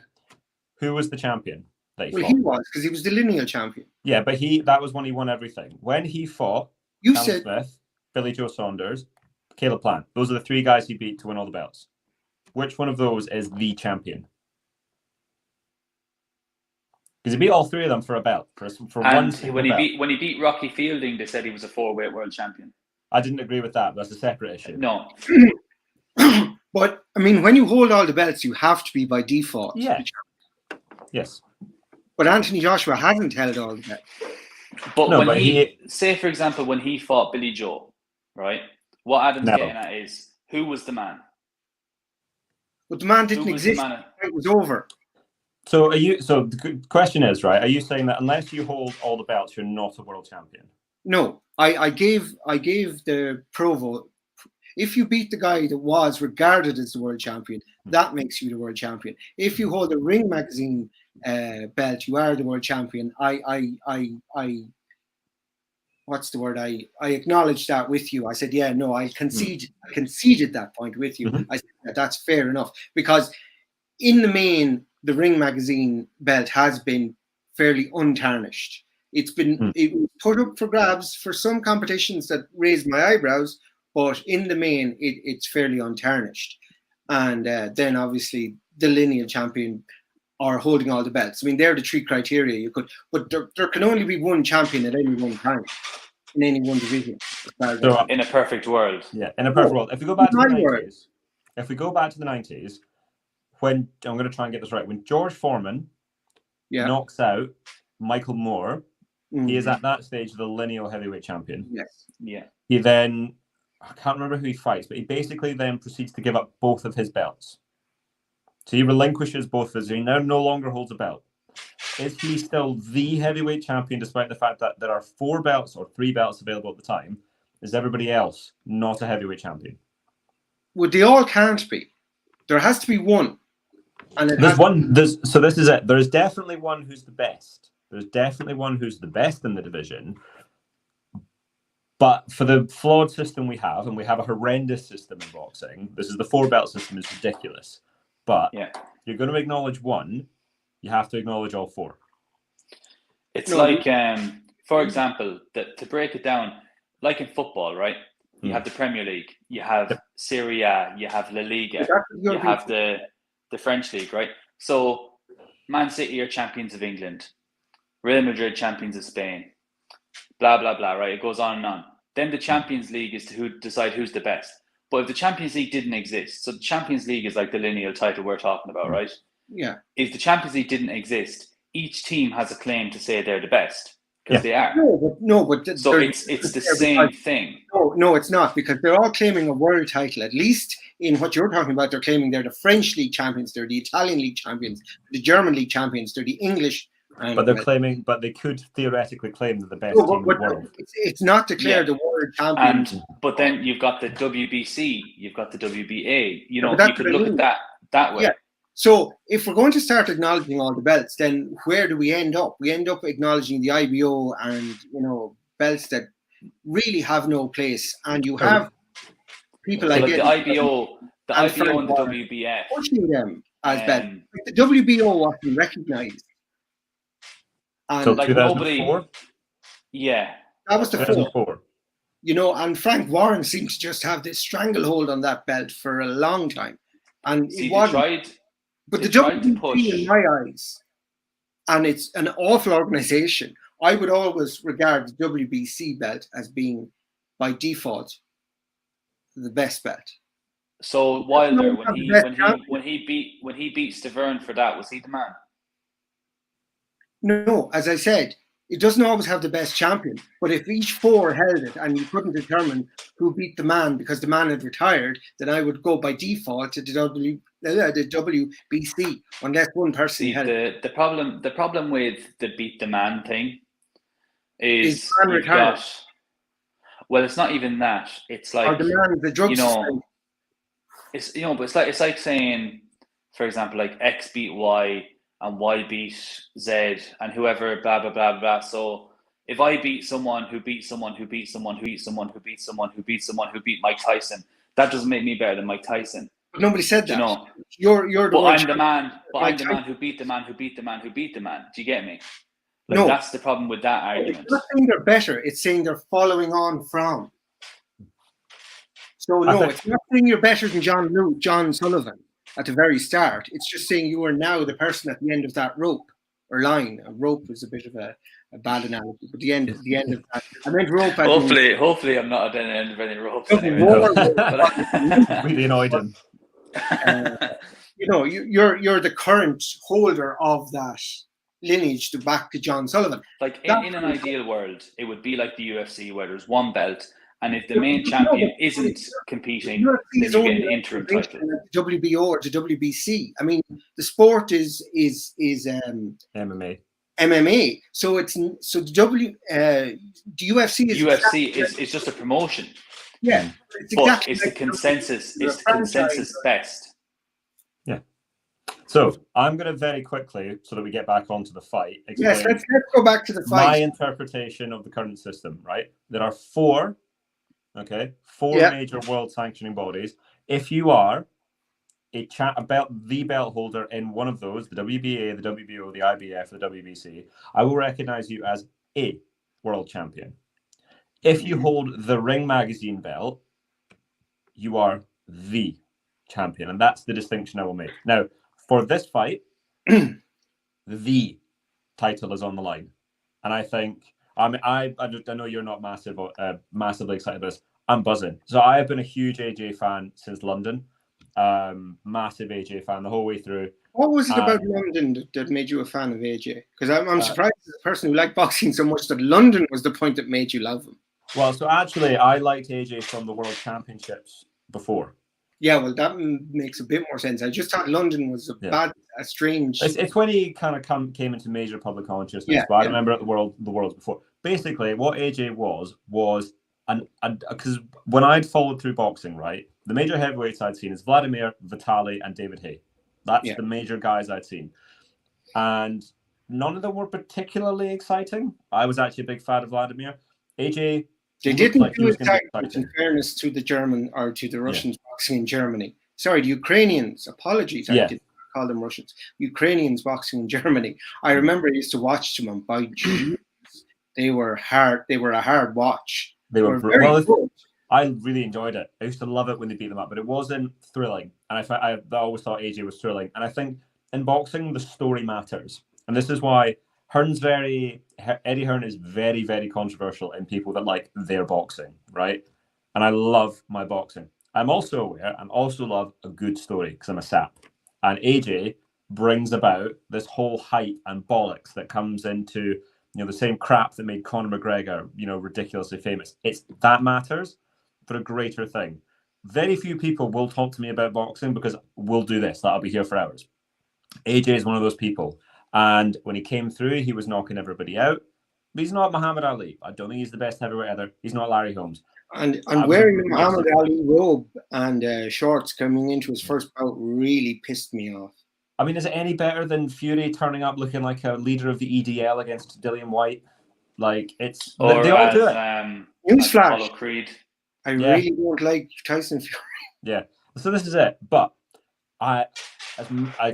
Who was the champion that he fought? He was, because he was the lineal champion. Yeah, but that was when he won everything. When he fought Callum Smith, Billy Joe Saunders, Caleb Plant, those are the 3 guys he beat to win all the belts. Which one of those is the champion? Because he beat all 3 of them for a belt. For one when he beat Rocky Fielding, they said he was a 4-weight world champion. I didn't agree with that. That's a separate issue. No. But I mean, when you hold all the belts, you have to be by default. Yeah. Yes. But Anthony Joshua hasn't held all the belts. But when he say, for example, when he fought Billy Joe, right? What Adam's getting at is who was the man? But the man didn't exist. It was over. So So the question is, right? Are you saying that unless you hold all the belts, you're not a world champion? No, I gave the Provo. If you beat the guy that was regarded as the world champion, that makes you the world champion. If you hold a Ring magazine belt, you are the world champion. What's the word? I acknowledged that with you. I said, I conceded that point with you. I said that's fair enough, because in the main, the Ring magazine belt has been fairly untarnished. It was put up for grabs for some competitions that raised my eyebrows, but in the main, it's fairly untarnished. And then obviously the lineal champion are holding all the belts. I mean, they're the 3 criteria but there can only be one champion at any one time in any one division. So, in a perfect world. Yeah, in a perfect world. If we go back to the 90s, when I'm going to try and get this right, when George Foreman knocks out Michael Moore, he is at that stage the lineal heavyweight champion. Yes. Yeah. He then, I can't remember who he fights, but he basically then proceeds to give up both of his belts. So he relinquishes both of his. He now no longer holds a belt. Is he still the heavyweight champion, despite the fact that there are 4 belts or 3 belts available at the time? Is everybody else not a heavyweight champion? Well, they all can't be. There has to be one. And So this is it. There's definitely one who's the best. There's definitely one who's the best in the division. But for the flawed system we have, and we have a horrendous system in boxing, this is the 4-belt system is ridiculous. But you're going to acknowledge one, you have to acknowledge all 4. It's like, for example, to break it down, like in football, right? You have the Premier League, you have Serie A, you have La Liga, you have the French League, right? So Man City are champions of England, Real Madrid champions of Spain, blah, blah, blah, right? It goes on and on. Then the Champions League is to decide who's the best. But if the Champions League didn't exist, so the Champions League is like the lineal title we're talking about, right? Yeah. If the Champions League didn't exist, each team has a claim to say they're the best because they are. No, but so it's the same thing. No, it's not, because they're all claiming a world title. At least in what you're talking about, they're claiming they're the French League champions, they're the Italian League champions, the German League champions, they're the English. But they're claiming, but they could theoretically claim they're the best team in the world. It's not declared the world champion. But then you've got the WBC, you've got the WBA. You know, you could look at that way. Yeah. So if we're going to start acknowledging all the belts, then where do we end up? We end up acknowledging the IBO and, you know, belts that really have no place. And you have people like the IBO and the WBF pushing them as belts. The WBO wasn't recognised. So like 2004? Yeah. That was the 2004. You know, and Frank Warren seems to just have this stranglehold on that belt for a long time. And see, but the WBC, in my eyes, and it's an awful organisation, I would always regard the WBC belt as being, by default, the best belt. So Wilder, when he beat Stavern for that, was he the man? No, as I said, it doesn't always have the best champion. But if each four held it and you couldn't determine who beat the man because the man had retired, then I would go by default to the WBC, unless one person held it. The problem with the beat the man thing is well, it's not even that. It's like, or the man, the drugs, it's like saying, for example, like X beat Y and Y beat Z and whoever, blah blah blah blah. So if I beat someone who beat someone who beat someone who beat someone who beat someone who beat someone who beat Mike Tyson, that doesn't make me better than Mike Tyson. But nobody said that. You know, you're the I'm the man. But I'm the man who beat the man who beat the man who beat the man. Do you get me? Like, no, that's the problem with that argument. It's not saying they're better. It's saying they're following on from. So no, it's not saying you're better than John Sullivan at the very start. It's just saying you are now the person at the end of that rope or line. A rope is a bit of a bad analogy, but the end of that. I meant rope. Hopefully, I'm not at the end of any ropes. Anyway. Really annoyed him. You know, you're the current holder of that lineage to back to John Sullivan. Like in an ideal world, it would be like the UFC where there's one belt, and if the main champion isn't competing, then you get an interim title. WBO or the WBC. I mean, the sport is MMA. MMA. So the UFC is just a promotion. Yeah, but it's the consensus. It's the consensus best. Yeah. So I'm going to very quickly, so that we get back onto the fight. Yes, let's go back to the fight. My interpretation of the current system, right? There are four major world sanctioning bodies. If you are the belt holder in one of those, the WBA, the WBO, the IBF, the WBC, I will recognize you as a world champion. If you hold the Ring Magazine belt, you are the champion. And that's the distinction I will make. Now, for this fight, the title is on the line. And I think, I know you're not massively excited about this. I'm buzzing. So I have been a huge AJ fan since London. Massive AJ fan the whole way through. What was it about London that made you a fan of AJ? Because I'm surprised as a person who liked boxing so much that London was the point that made you love him. Well, so actually, I liked AJ from the World Championships before. Yeah, well, that makes a bit more sense. I just thought London was a strange. It's when he kind of came into major public consciousness. But I remember at the Worlds before. Basically, what AJ was because when I'd followed through boxing, right, the major heavyweights I'd seen is Vladimir, Vitaly, and David Haye. That's the major guys I'd seen, and none of them were particularly exciting. I was actually a big fan of Vladimir. AJ. They didn't do it in fairness to the German or to the Russians boxing in Germany. Sorry, the Ukrainians. Apologies, I didn't call them Russians. Ukrainians boxing in Germany. I remember I used to watch them, and by Jesus, they were hard. They were a hard watch. They were very good. I really enjoyed it. I used to love it when they beat them up, but it wasn't thrilling. And I always thought AJ was thrilling. And I think in boxing, the story matters. And this is why Eddie Hearn is very, very controversial in people that like their boxing, right? And I love my boxing. I'm also aware, I also love a good story because I'm a sap. And AJ brings about this whole hype and bollocks that comes into, the same crap that made Conor McGregor, ridiculously famous. That matters for a greater thing. Very few people will talk to me about boxing because we'll do this. That'll be here for hours. AJ is one of those people. And when he came through, he was knocking everybody out. But he's not Muhammad Ali. I don't think he's the best heavyweight either. He's not Larry Holmes. And wearing the Muhammad Ali robe and shorts coming into his first bout really pissed me off. I mean, is it any better than Fury turning up looking like a leader of the EDL against Dillian White? Like, it's... Or they all do it. Newsflash. Creed. I really don't like Tyson Fury. Yeah. So this is it. But I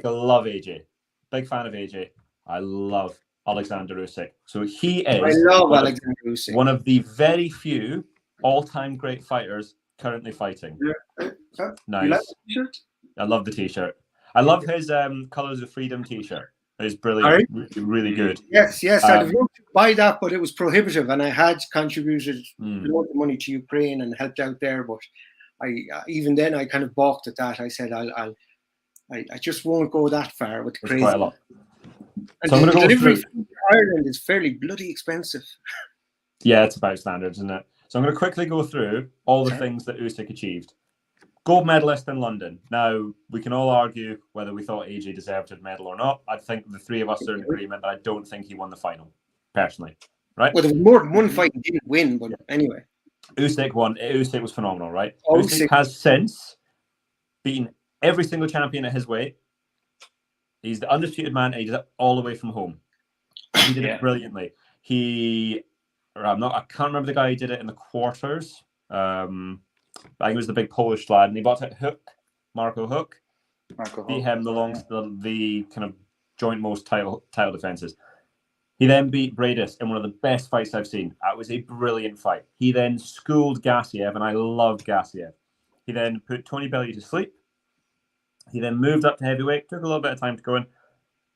love AJ. Big fan of AJ. I love Alexander Usyk. So he is one of the very few all-time great fighters currently fighting. Nice. You like the t-shirt? I love the t-shirt. I love his Colors of Freedom t-shirt. It's brilliant. Really good. Yes. I'd love to buy that, but it was prohibitive, and I had contributed a lot of money to Ukraine and helped out there. But even then I kind of balked at that. I said I just won't go that far with the crazy. Quite a lot. And so the delivery from Ireland is fairly bloody expensive. Yeah, it's about standards, isn't it? So I'm going to quickly go through all the things that Usyk achieved. Gold medalist in London. Now, we can all argue whether we thought AJ deserved a medal or not. I think the three of us are in agreement that I don't think he won the final, personally. Right? Well, there was more than one fight he didn't win, but anyway. Usyk won. Usyk was phenomenal, right? Usyk has since beaten every single champion at his weight. He's the undisputed man, and he did it all the way from home. He did it brilliantly. I can't remember the guy who did it in the quarters. I think it was the big Polish lad, and he bought out Marco Huck. Beat him the kind of joint most title defenses. He then beat Bradis in one of the best fights I've seen. That was a brilliant fight. He then schooled Gassiev, and I loved Gassiev. He then put Tony Bellew to sleep. He then moved up to heavyweight. Took a little bit of time to go in.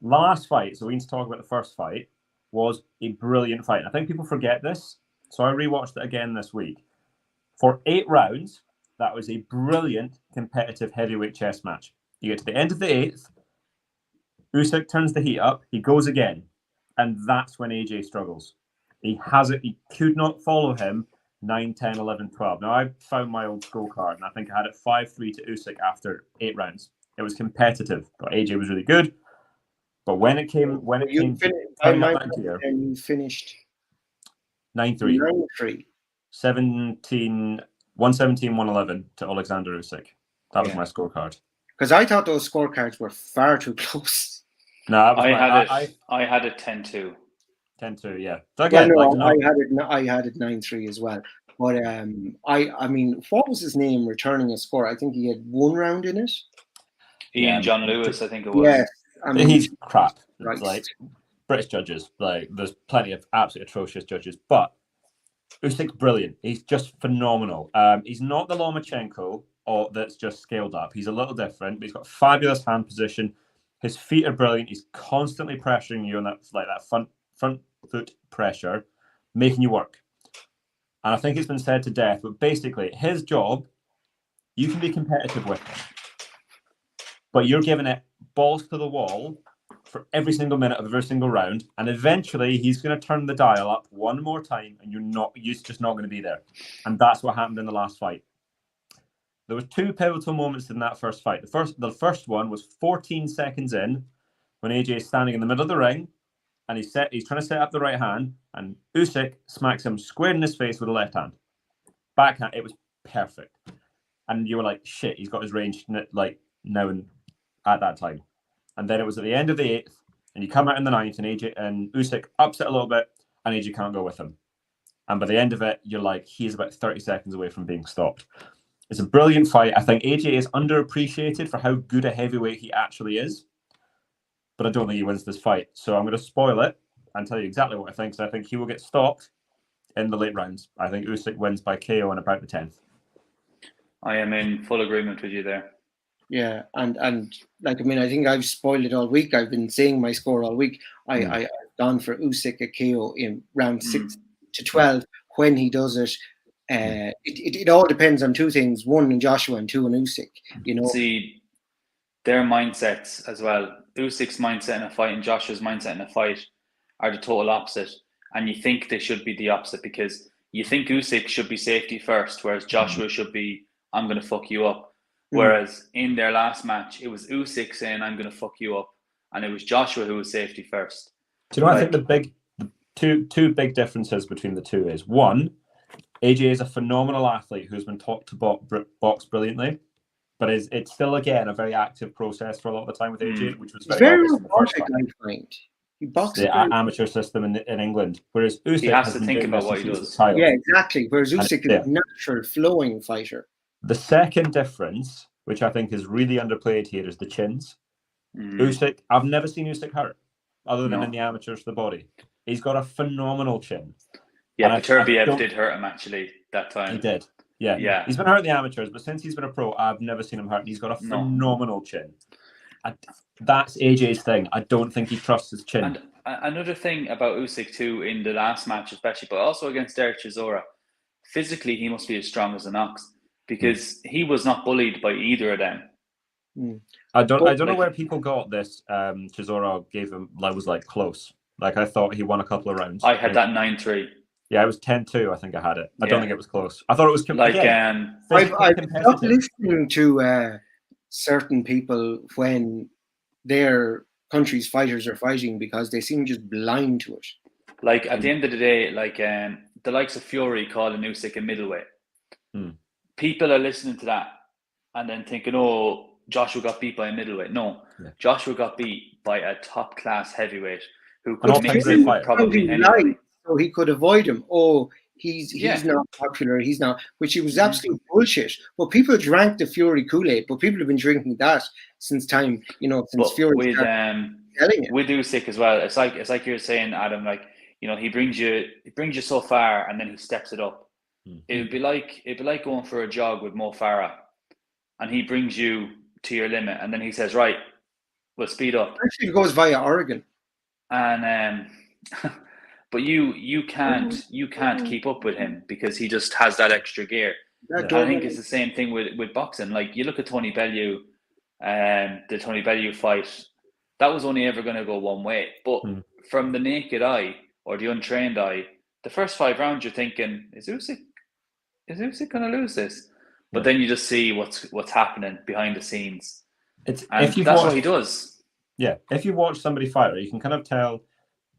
Last fight, so we need to talk about the first fight, was a brilliant fight. I think people forget this, so I rewatched it again this week. For 8 rounds, that was a brilliant competitive heavyweight chess match. You get to the end of the 8th, Usyk turns the heat up, he goes again, and that's when AJ struggles. He could not follow him 9, 10, 11, 12. Now, I found my old scorecard, and I think I had it 5-3 to Usyk after 8 rounds. It was competitive, but AJ was really good. But when it came you finished 9-3. 9-3. 117-111 to Alexander Usyk. That was my scorecard. Because I thought those scorecards were far too close. No, I had it 10-2. 10-2, yeah. So again, I had it 9-3 as well. But I mean, what was his name returning a score? I think he had 1 round in it. John Lewis, I think it was. Yes, he's crap. Right. It's like British judges. Like there's plenty of absolutely atrocious judges, but Usyk's brilliant. He's just phenomenal. He's not the Lomachenko that's just scaled up. He's a little different, but he's got fabulous hand position. His feet are brilliant. He's constantly pressuring you on that front foot pressure, making you work. And I think it's been said to death, but basically his job, you can be competitive with him, but you're giving it balls to the wall for every single minute of every single round, and eventually he's going to turn the dial up one more time, and you're just not going to be there. And that's what happened in the last fight. There were 2 pivotal moments in that first fight. The first one was 14 seconds in, when AJ is standing in the middle of the ring, and he's trying to set up the right hand, and Usyk smacks him square in his face with the left hand. Backhand, it was perfect. And you were like, shit, he's got his range like now and at that time. And then it was at the end of the 8th, and you come out in the 9th, and AJ and Usyk upset a little bit, and AJ can't go with him. And by the end of it, you're like, he's about 30 seconds away from being stopped. It's a brilliant fight. I think AJ is underappreciated for how good a heavyweight he actually is, but I don't think he wins this fight. So I'm going to spoil it and tell you exactly what I think. So I think he will get stopped in the late rounds. I think Usyk wins by KO in about the 10th. I am in full agreement with you there. Yeah, and like, I mean, I think I've spoiled it all week. I've been saying my score all week. I've gone for Usyk a KO in round 6 to 12 when he does it. It all depends on two things: one in Joshua and two in Usyk. You know, see their mindsets as well. Usyk's mindset in a fight and Joshua's mindset in a fight are the total opposite. And you think they should be the opposite because you think Usyk should be safety first, whereas Joshua should be, I'm going to fuck you up. Whereas in their last match, it was Usyk saying, I'm going to fuck you up. And it was Joshua who was safety first. Do you know, I think the two big differences between the two is, one, AJ is a phenomenal athlete who's been taught to box brilliantly, but it's still, again, a very active process for a lot of the time with AJ, which was very obvious in the first fight. I find. He boxes the amateur system in England, whereas Usyk he has to think about what he does. Yeah, exactly. Whereas Usyk is a natural flowing fighter. The second difference, which I think is really underplayed here, is the chins. Usyk, I've never seen Usyk hurt, other than in the amateurs for the body. He's got a phenomenal chin. Yeah, Turbiev did hurt him actually that time. He did. Yeah. He's been hurt in the amateurs, but since he's been a pro, I've never seen him hurt. And he's got a phenomenal chin. That's AJ's thing. I don't think he trusts his chin. And another thing about Usyk too, in the last match especially, but also against Derek Chisora, physically he must be as strong as an ox because he was not bullied by either of them. I don't know where people got this. Chisora gave him was close. Like, I thought he won a couple of rounds. I had that 9-3. Yeah, it was 10-2. I think I had it. I don't think it was close. I thought it was I've stopped listening to certain people when their country's fighters are fighting because they seem just blind to it. Like, at the end of the day, the likes of Fury calling Usyk a middleweight. People are listening to that and then thinking, oh, Joshua got beat by a middleweight. No, Joshua got beat by a top-class heavyweight who could mix it with probably anybody. So he could avoid him. Oh, he's not popular. He's not, which was absolute bullshit. Well, people drank the Fury Kool-Aid, but people have been drinking that since time, since Fury started telling it. With Usyk as well, it's like you're saying, Adam, he brings you so far and then he steps it up. It'd be like going for a jog with Mo Farah, and he brings you to your limit, and then he says, right, we'll speed up. Actually, it goes via Oregon. And but you can't keep up with him because he just has that extra gear. I think it's the same thing with boxing. Like, you look at Tony Bellew, the Tony Bellew fight, that was only ever going to go one way. But from the naked eye or the untrained eye, the first 5 rounds you're thinking, is Usyk going to lose this? But then you just see what's happening behind the scenes. That's what he does. Yeah, if you watch somebody fight, you can kind of tell.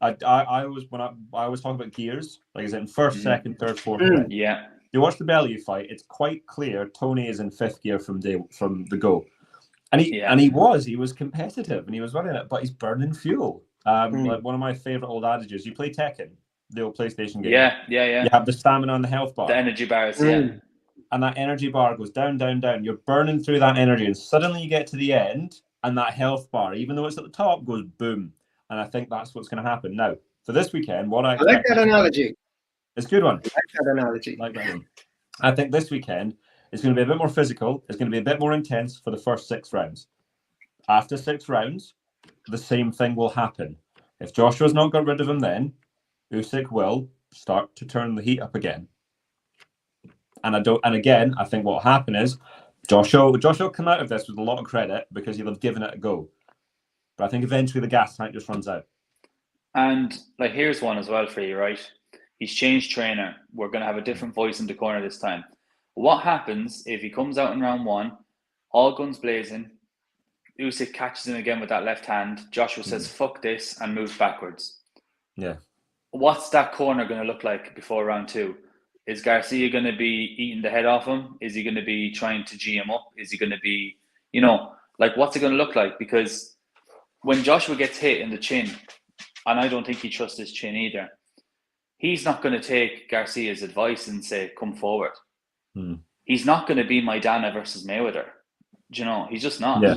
I always talk about gears, like, is it in first, second, third, fourth? Yeah. You watch the Bellew fight, it's quite clear Tony is in 5th gear from the go, and he was competitive and he was running it, but he's burning fuel. Like, one of my favorite old adages: you play Tekken, the old PlayStation game. Yeah. You have the stamina and the health bar, the energy bars, and that energy bar goes down, down, down. You're burning through that energy, and suddenly you get to the end, and that health bar, even though it's at the top, goes boom. And I think that's what's going to happen. Now, for this weekend, I like that analogy. It's a good one. I like that analogy. Like that one. I think this weekend it's going to be a bit more physical. It's going to be a bit more intense for the first 6 rounds. After 6 rounds, the same thing will happen. If Joshua's not got rid of him, then Usyk will start to turn the heat up again. And again, I think what will happen is Joshua will come out of this with a lot of credit because he'll have given it a go. But I think eventually the gas tank just runs out. And here's one as well for you, right? He's changed trainer. We're going to have a different voice in the corner this time. What happens if he comes out in round 1, all guns blazing, Usyk catches him again with that left hand, Joshua says, fuck this, and moves backwards? Yeah. What's that corner going to look like before round 2? Is Garcia going to be eating the head off him? Is he going to be trying to G him up? Is he going to be, what's it going to look like? Because when Joshua gets hit in the chin, and I don't think he trusts his chin either, he's not going to take Garcia's advice and say, come forward. He's not going to be Maidana versus Mayweather. He's just not. Yeah.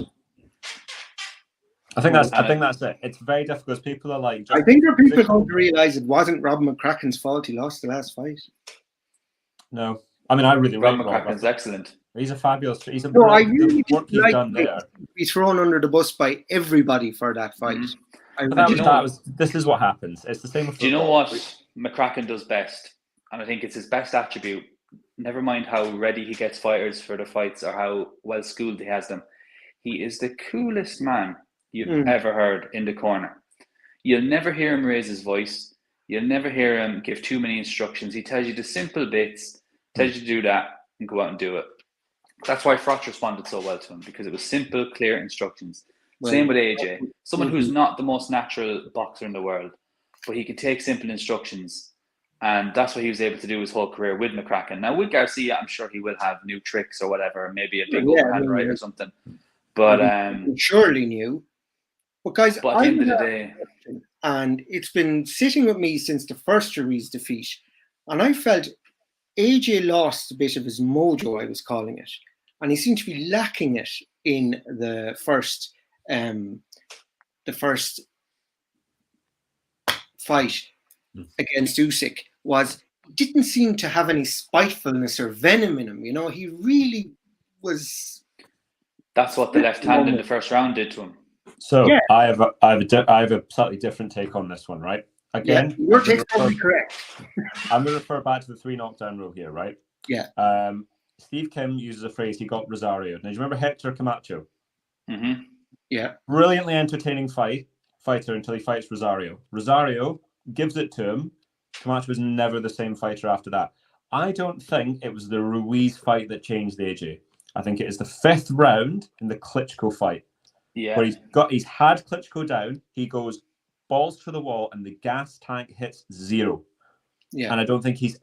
I think that's it. It's very difficult because people are like... I think there are people going to realise it wasn't Rob McCracken's fault he lost the last fight. No. I mean, I really Rob like McCracken's excellent. He's a fabulous. He's a No, I brilliant. really The work he's like done there. be thrown under the bus by everybody for that fight. This is what happens. It's the same with Do you know football. what McCracken does best? And I think it's his best attribute. Never mind how ready he gets fighters for the fights or how well schooled he has them. He is the coolest man you've ever heard in the corner. You'll never hear him raise his voice. You'll never hear him give too many instructions. He tells you the simple bits, tells you to do that, and go out and do it. That's why Froch responded so well to him, because it was simple, clear instructions. Right. Same with AJ. Someone who's not the most natural boxer in the world, but he can take simple instructions. And that's what he was able to do his whole career with McCracken. Now, with Garcia, I'm sure he will have new tricks or whatever, maybe a big overhand right or something. But surely new. But guys, at the end of the day, and it's been sitting with me since the first Ruiz defeat, and I felt AJ lost a bit of his mojo, I was calling it, and he seemed to be lacking it in the first fight against Usyk. Didn't seem to have any spitefulness or venom in him. You know, he really was. That's what the left hand in the first round did to him. So yeah. I have a slightly different take on this one, right? Again, your take's probably correct. I'm going to refer back to the 3 knockdown rule here, right? Yeah. Steve Kim uses a phrase, he got Rosario. Now, do you remember Hector Camacho? Mm-hmm. Yeah. Brilliantly entertaining fighter until he fights Rosario. Rosario gives it to him. Camacho was never the same fighter after that. I don't think it was the Ruiz fight that changed AJ. I think it is the 5th round in the Klitschko fight. Yeah. Where he's had Klitschko down, he goes balls to the wall and the gas tank hits 0. Yeah. And I don't think he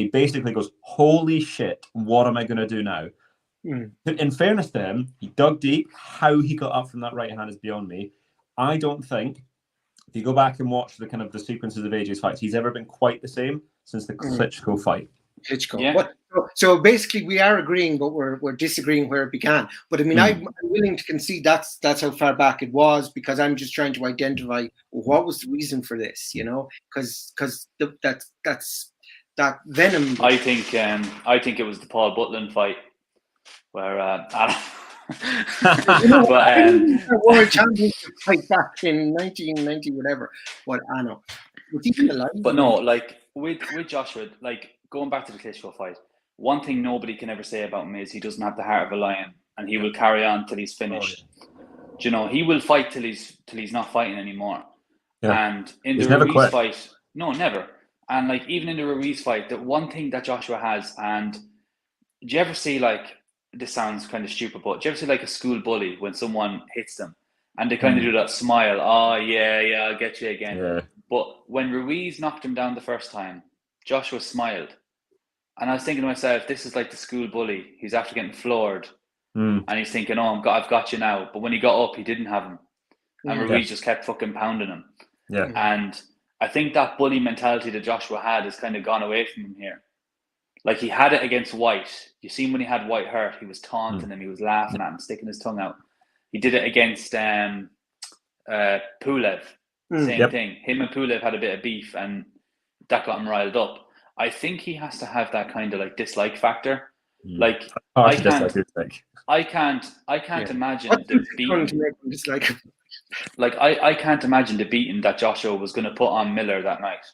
basically goes, holy shit, what am I going to do now? In fairness to him, he dug deep. How he got up from that right hand is beyond me. I don't think, if you go back and watch the sequences of AJ's fights, he's ever been quite the same since the Klitschko fight. Klitschko. Yeah. So basically, we are agreeing, but we're disagreeing where it began. But I mean, I'm willing to concede that's how far back it was, because I'm just trying to identify what was the reason for this. You know, because that venom. I think it was the Paul Butlin fight where Adam. World Championship fight back in 1990, whatever. But I know. But no, like with Joshua, like going back to the Klitschko fight, one thing nobody can ever say about him is he doesn't have the heart of a lion, and he will carry on till he's finished. Oh, yeah. Do you know, he will fight till he's not fighting anymore. Yeah. And in the Ruiz fight, no, never. And like even in the Ruiz fight, the one thing that Joshua has, and do you ever see, like, this sounds kind of stupid, but do you ever see like a school bully when someone hits them and they kind of do that smile? Oh yeah, I'll get you again. Yeah. But when Ruiz knocked him down the first time, Joshua smiled. And I was thinking to myself, this is like the school bully. He's after getting floored. And he's thinking, oh, I've got you now. But when he got up, he didn't have him. And Ruiz just kept fucking pounding him. Yeah. And I think that bully mentality that Joshua had has kind of gone away from him here. Like, he had it against White. You seen when he had White hurt, he was taunting him. He was laughing at him, sticking his tongue out. He did it against Pulev. Same thing. Him and Pulev had a bit of beef, and that got him riled up. I think he has to have that kind of like dislike factor. Like I can't imagine the beating. Like I can't imagine the beating that Joshua was going to put on Miller that night.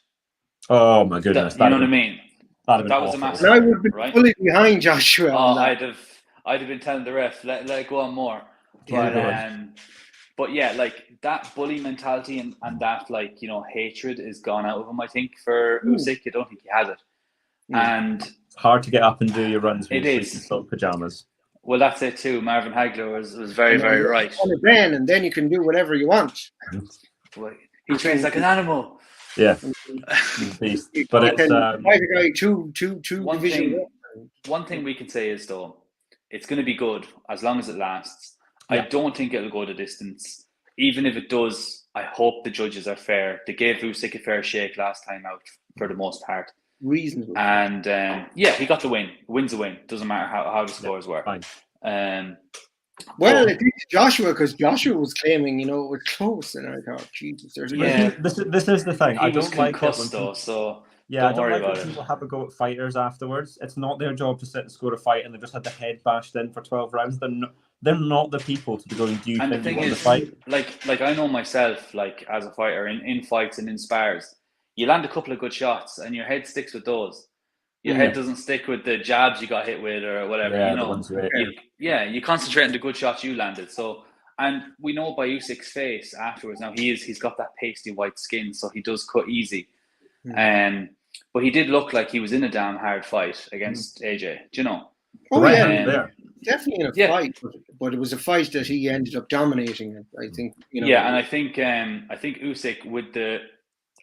Oh my goodness! You know what I mean? That was a massive. I would have been fully behind Joshua. Oh, I'd have been telling the ref, let it go on more. But yeah, like that bully mentality and that, like, you know, hatred is gone out of him, I think, for Usyk. I don't think he has it. And it's hard to get up and do your runs with silk pajamas. Well, that's it too. Marvin Hagler was very, very right. And then you can do whatever you want. Well, he trains like an animal. Yeah. But it's one thing we can say is, though, it's going to be good as long as it lasts. I don't think it'll go the distance. Even if it does, I hope the judges are fair. They gave Usyk a fair shake last time out for the most part. Reasonable. And he got the win. Wins a win. Doesn't matter how the scores were. Fine. Well, it beat Joshua because Joshua was claiming, you know, it was close, and I thought, Jesus, there's this is the thing. He was concussed though, so Yeah, I don't worry like about when it. people have a go at fighters afterwards. It's not their job to sit and score a fight, and they've just had the head bashed in for 12 rounds. They're not the people to be going, do you And the think you thing won the is, fight? like I know myself, like as a fighter in fights and in spars, you land a couple of good shots and your head sticks with those. Your head doesn't stick with the jabs you got hit with or whatever. Yeah, You the know, ones you hit. you concentrate on the good shots you landed. So, and we know by Usyk's face afterwards. Now he's got that pasty white skin, so he does cut easy. But he did look like he was in a damn hard fight against AJ. Do you know? Oh Right yeah, hand there. definitely in a fight, but it was a fight that he ended up dominating. And I think Yeah, and I think Usyk with the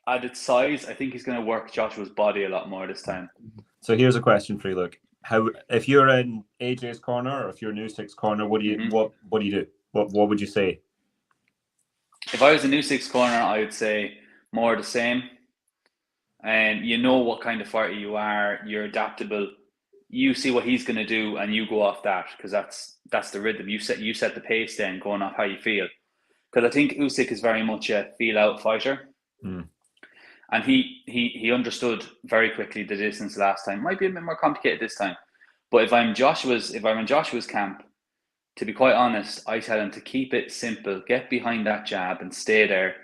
added size, I think he's going to work Joshua's body a lot more this time. So here's a question for you, Luke. How, if you're in AJ's corner or if you're in Usyk's corner, what do you do? What would you say? If I was in Usyk's corner, I would say more the same. And you know what kind of fighter you are. You're adaptable. You see what he's going to do, and you go off that because that's the rhythm. You set the pace then, going off how you feel. Because I think Usyk is very much a feel-out fighter. And he understood very quickly the distance last time. Might be a bit more complicated this time. But if I'm in Joshua's camp, to be quite honest, I tell him to keep it simple, get behind that jab and stay there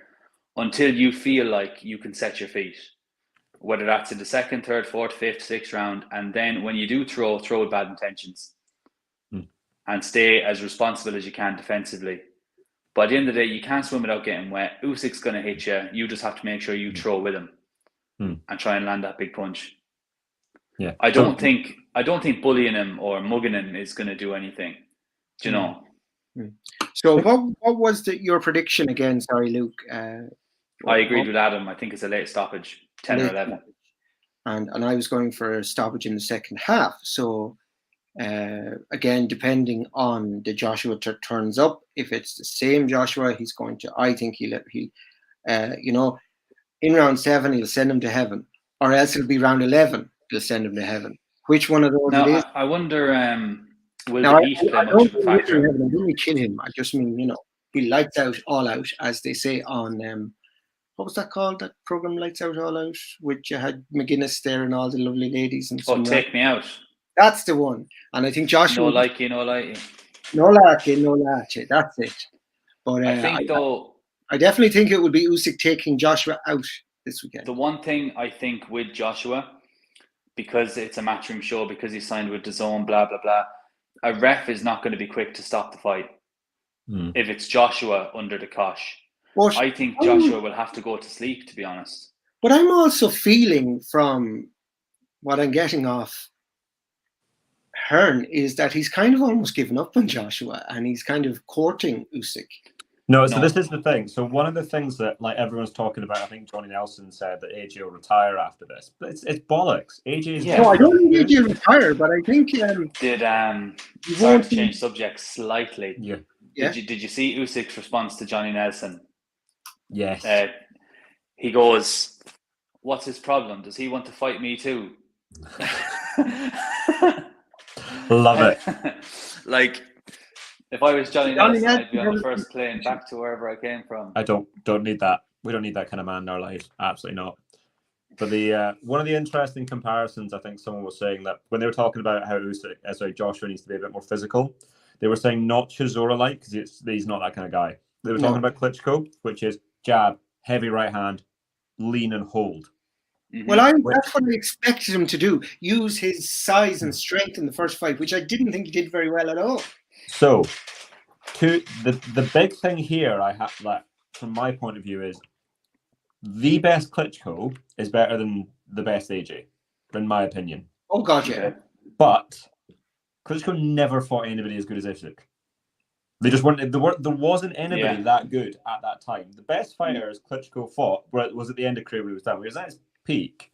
until you feel like you can set your feet. Whether that's in the second, third, fourth, fifth, sixth round. And then when you do throw with bad intentions. And stay as responsible as you can defensively. But at the end of the day, you can't swim without getting wet. Usyk's going to hit you. You just have to make sure you throw with him and try and land that big punch. Yeah, I don't think bullying him or mugging him is going to do anything. Do you know? So what was your prediction again? Sorry, Luke. I agreed with Adam. I think it's a late stoppage, 10 or 11. And I was going for a stoppage in the second half. So again, depending on the Joshua turns up, if it's the same Joshua, he's going to. I think he'll in round 7 he'll send him to heaven, or else it'll be round 11 he'll send him to heaven. Which one of those now, it is? I wonder. Will the heat play much of a factor? I don't really kill him. I just mean he lights out, all out, as they say on what was that called? That program, Lights Out, All Out, which you had McGuinness there and all the lovely ladies and some. Take Me Out. That's the one. And I think Joshua. No likey, no likey. No likey, no likey. That's it. But I think I definitely think it would be Usyk taking Joshua out this weekend. The one thing I think with Joshua, because it's a matchroom show, because he's signed with DAZN, blah blah blah, a ref is not going to be quick to stop the fight. If it's Joshua under the cosh. But I think Joshua will have to go to sleep, to be honest. But I'm also feeling from what I'm getting off Hearn is that he's kind of almost given up on Joshua and he's kind of courting Usyk. No, so this is the thing. So one of the things that everyone's talking about, I think Johnny Nelson said that AJ will retire after this, but it's bollocks. AJ is no, I don't think AJ will retire, but I think sorry to change subject slightly. Yeah. Did you see Usyk's response to Johnny Nelson? Yes. He goes, "What's his problem? Does he want to fight me too?" Love it. Like, if I was Johnny Nelson, I'd be on the first plane back to wherever I came from. I don't need that. We don't need that kind of man in our lives. Absolutely not. But the one of the interesting comparisons, I think someone was saying that when they were talking about how Joshua needs to be a bit more physical, they were saying not Chisora-like because he's not that kind of guy. They were talking about Klitschko, which is jab, heavy right hand, lean and hold. Well, that's what I expected him to do. Use his size and strength in the first fight, which I didn't think he did very well at all. So, the big thing here, I have, from my point of view, is the best Klitschko is better than the best AJ, in my opinion. Oh God, yeah. But Klitschko never fought anybody as good as Usyk. They just weren't. There wasn't anybody that good at that time. The best fighters Klitschko fought was at the end of career when he was down. He was at his peak.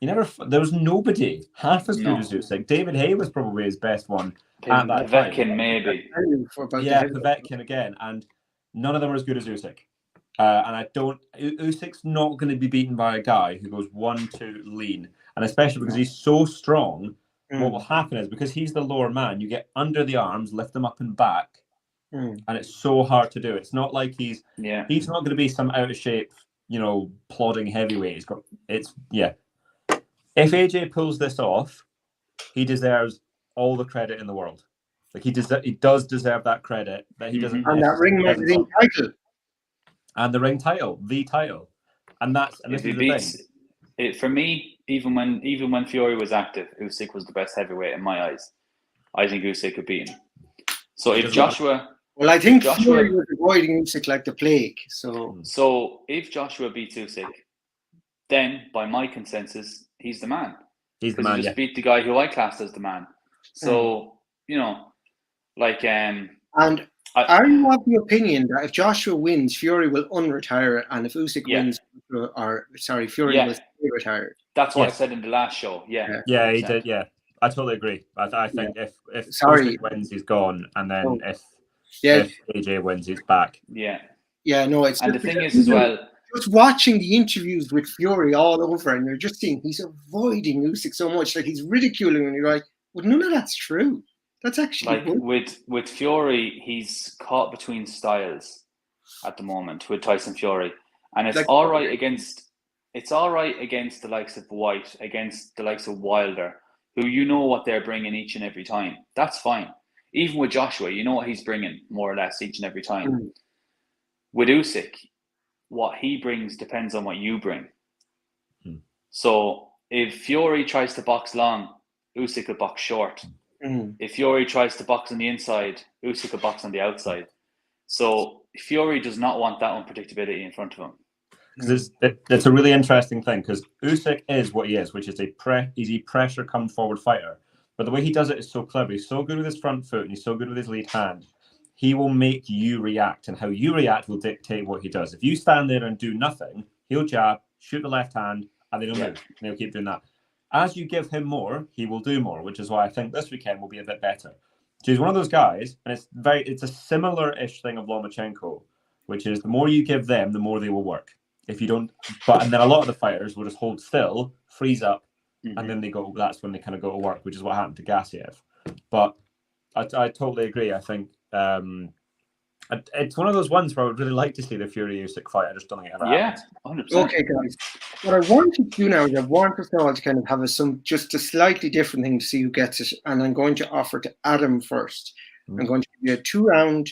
There was nobody half as good as Usyk. David Hay was probably his best one at that time. Povetkin, maybe. Povetkin again, and none of them are as good as Usyk. And Usyk's not going to be beaten by a guy who goes 1-2 lean, and especially because he's so strong. What will happen is because he's the lower man, you get under the arms, lift them up and back. And it's so hard to do. It's not like he's not going to be some out of shape, plodding heavyweight. If AJ pulls this off, he deserves all the credit in the world. Like he does deserve that credit that he doesn't. And that Ring Magazine title. And the ring title, the title, and this is the thing. It, for me, even when Fury was active, Usyk was the best heavyweight in my eyes. I think Usyk could beat him. So if Joshua, I think Fury was avoiding Usyk like the plague. So if Joshua beats Usyk, then by my consensus, he's the man. He's the man. He just beat the guy who I classed as the man. So and are you of the opinion that if Joshua wins, Fury will unretire, and if Usyk wins, Fury will stay retired? That's what I said in the last show. Yeah, he did. Yeah, I totally agree. I think if Usyk wins, he's gone, and then if AJ wins, he's back. Yeah, no. It's and the thing is as well. Just watching the interviews with Fury all over, and you're just seeing he's avoiding Usyk so much, like he's ridiculing, and you're like, well, none of that's true. That's actually with Fury, he's caught between styles at the moment with Tyson Fury, and it's all right against the likes of White, against the likes of Wilder, who you know what they're bringing each and every time. That's fine. Even with Joshua, you know what he's bringing more or less each and every time. With Usyk, what he brings depends on what you bring. So if Fury tries to box long, Usyk will box short. If Fury tries to box on the inside, Usyk will box on the outside. So Fury does not want that unpredictability in front of him. It's a really interesting thing because Usyk is what he is, which is he's a pressure come forward fighter. But the way he does it is so clever. He's so good with his front foot and he's so good with his lead hand. He will make you react, and how you react will dictate what he does. If you stand there and do nothing, he'll jab, shoot the left hand, and then he'll move. And he'll keep doing that. As you give him more, he will do more, which is why I think this weekend will be a bit better. So he's one of those guys, and it's a similar-ish thing of Lomachenko, which is the more you give them, the more they will work. If you don't, and then a lot of the fighters will just hold still, freeze up, and then that's when they kind of go to work, which is what happened to Gassiev. But I totally agree. I think it's one of those ones where I would really like to see the Fury Usyk fight. I just don't think it ever happens. 100%. Okay, guys. What I want to do now is I want us all to kind of have just a slightly different thing to see who gets it, and I'm going to offer to Adam first. I'm going to give you a 2-round.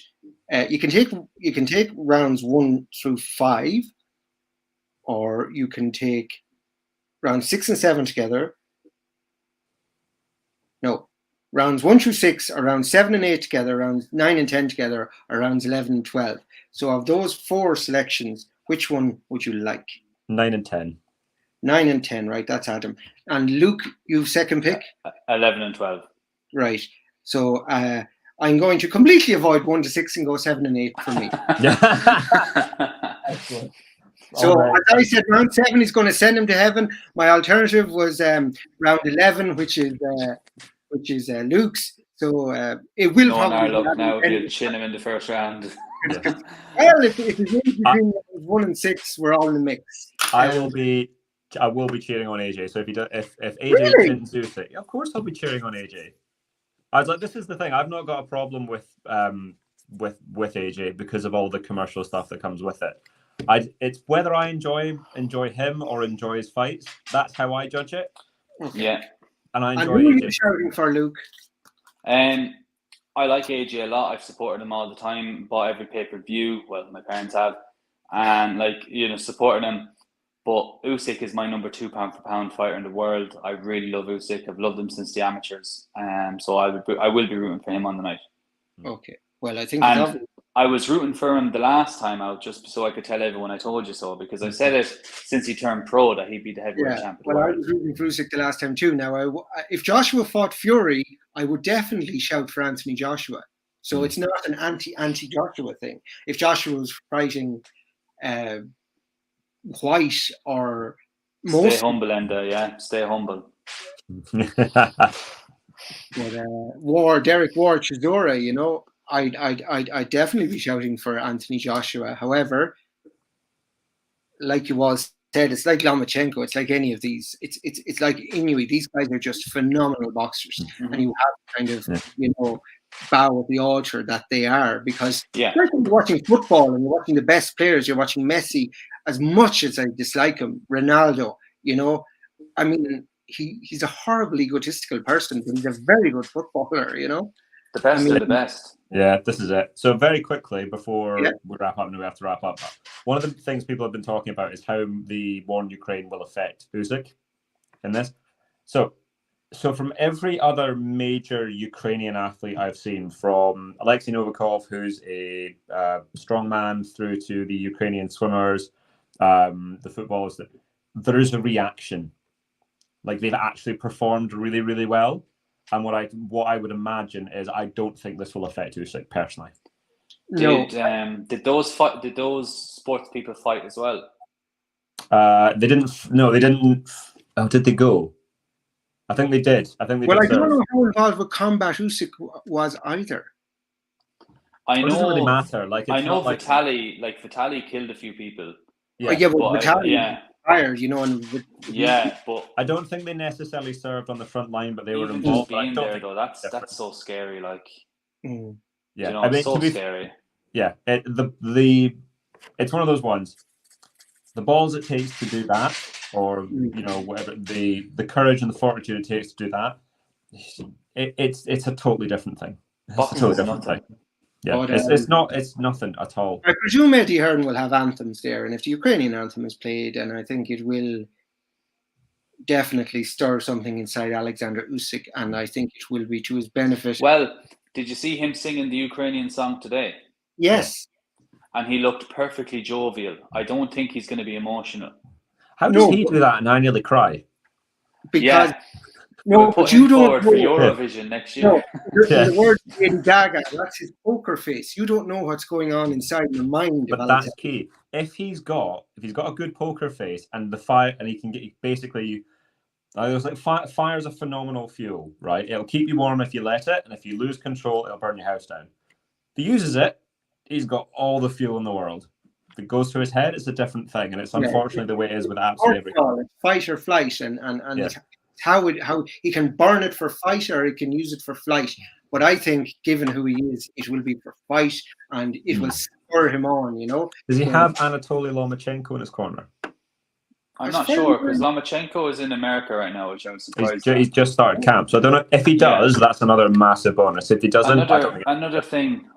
You can take rounds 1 through 5, or you can take rounds 6 and 7 together. No. Rounds 1 through 6 are rounds 7 and 8 together, rounds 9 and 10 together, or rounds 11 and 12. So of those 4 selections, which one would you like? 9 and 10. 9 and 10, right? That's Adam. And Luke, you've second pick? 11 and 12. Right. So I'm going to completely avoid 1 to 6 and go 7 and 8 for me. So as I said, round 7 is going to send him to heaven. My alternative was round 11, which is Luke's. So it will probably look now if you chin him in the first round. Well, if it's in between 1 and 6, we're all in the mix. I will be cheering on AJ. So if AJ chins Usyk, of course I'll be cheering on AJ. I was like, this is the thing. I've not got a problem with AJ because of all the commercial stuff that comes with it. It's whether I enjoy him or enjoy his fights. That's how I judge it. Okay. Yeah. And I enjoy AJ. Who are you AJ. shouting for, Luke? I like AJ a lot. I've supported him all the time. Bought every pay-per-view. Well, my parents have, and supported him. But Usyk is my number 2 pound for pound fighter in the world. I really love Usyk. I've loved him since the amateurs. So I will be rooting for him on the night. Okay. Well, I think I was rooting for him the last time out just so I could tell everyone I told you so, because I said it since he turned pro that he'd be the heavyweight champion. Well, I was rooting for Usyk the last time too. Now, if Joshua fought Fury, I would definitely shout for Anthony Joshua. So it's not an anti-Joshua thing. If Joshua was fighting White or Stay humble, Enda. Yeah, stay humble. But Derek Ward, Chisora, I'd definitely be shouting for Anthony Joshua. However, like you all said, it's like Lomachenko. It's like any of these. It's like Inoue. These guys are just phenomenal boxers, and you have to kind of bow at the altar that they are, because like when you're watching football and you're watching the best players, you're watching Messi. As much as I dislike him, Ronaldo, I mean, he's a horribly egotistical person, but he's a very good footballer. The best of the best. Yeah, this is it. So very quickly before Yeah. we wrap up, and we have to wrap up. One of the things people have been talking about is how the war in Ukraine will affect Usyk in this. So from every other major Ukrainian athlete I've seen, from Alexei Novikov, who's a strongman, through to the Ukrainian swimmers, the footballers, there is a reaction. Like, they've actually performed really, really well. And what I would imagine is, I don't think this will affect Usyk personally. Did those sports people fight as well? They didn't. No, they didn't. Oh, did they go? I think they did. I think they did. Well, I don't know how involved with combat Usyk was either. I know. It doesn't really matter. I know Vitaly killed a few people. Yeah, but Vitaly fired, but I don't think they necessarily served on the front line, but they were even involved. Just being there, though, that's so scary. Like, yeah, I mean, so scary. Yeah, it's one of those ones. The balls it takes to do that, or whatever, the courage and the fortitude it takes to do that, it's a totally different thing. It's a totally different thing. Yeah, but, it's nothing at all. I presume Eddie Hearn will have anthems there, and if the Ukrainian anthem is played, and I think it will definitely stir something inside Alexander Usyk, and I think it will be to his benefit. Well, did you see him singing the Ukrainian song today? Yes. And he looked perfectly jovial. I don't think he's going to be emotional. How does he do that and I nearly cry? Because but you don't know for Eurovision next year. The word in Gaga, that's his poker face. You don't know what's going on inside the mind. But that's key. If he's got a good poker face and the fire, and he can get basically. There's fire's a phenomenal fuel, right? It'll keep you warm if you let it, and if you lose control, it'll burn your house down. If he uses it, he's got all the fuel in the world. If it goes to his head, it's a different thing, and it's unfortunately the way it is with absolutely everything. It's fight or flight, and it's how he can burn it for fight or he can use it for flight. But I think, given who he is, it will be for fight, and it will spur him on. Does he have Anatoly Lomachenko in his corner? I'm not sure, because Lomachenko is in America right now, which I was surprised. He's just started camp, so I don't know if he does. That's another massive bonus. If he doesn't, another thing,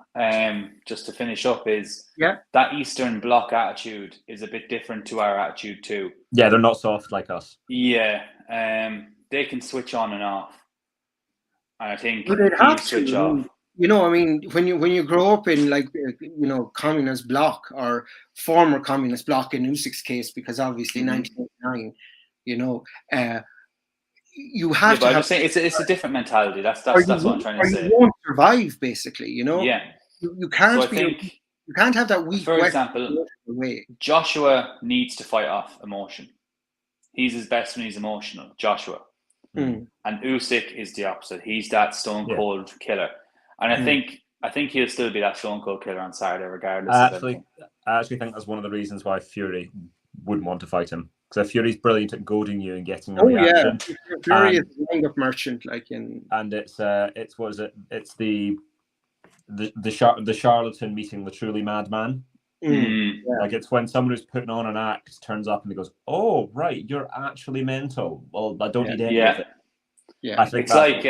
just to finish up, is that Eastern Bloc attitude is a bit different to our attitude too. Yeah, they're not soft like us. Yeah, they can switch on and off, and I think they'd have to switch off. When you grow up in communist bloc or former communist bloc in Usyk's case, because obviously 1989, you have to. I'm just saying it's a different mentality. That's what I'm trying to say. You won't survive, basically. Yeah. You can't you can't have that weak. For example, Joshua needs to fight off emotion. He's his best when he's emotional. Joshua. And Usyk is the opposite. He's that stone cold killer. And I think he'll still be that stone cold killer on Saturday, regardless. I actually think that's one of the reasons why Fury wouldn't want to fight him, because Fury's brilliant at goading you and getting a reaction. Yeah, Fury is a wind-up merchant, and it's the charlatan meeting the truly madman. Like, it's when someone who's putting on an act turns up and he goes, "Oh, right, you're actually mental. Well, I don't need any of it." Yeah, I think it's like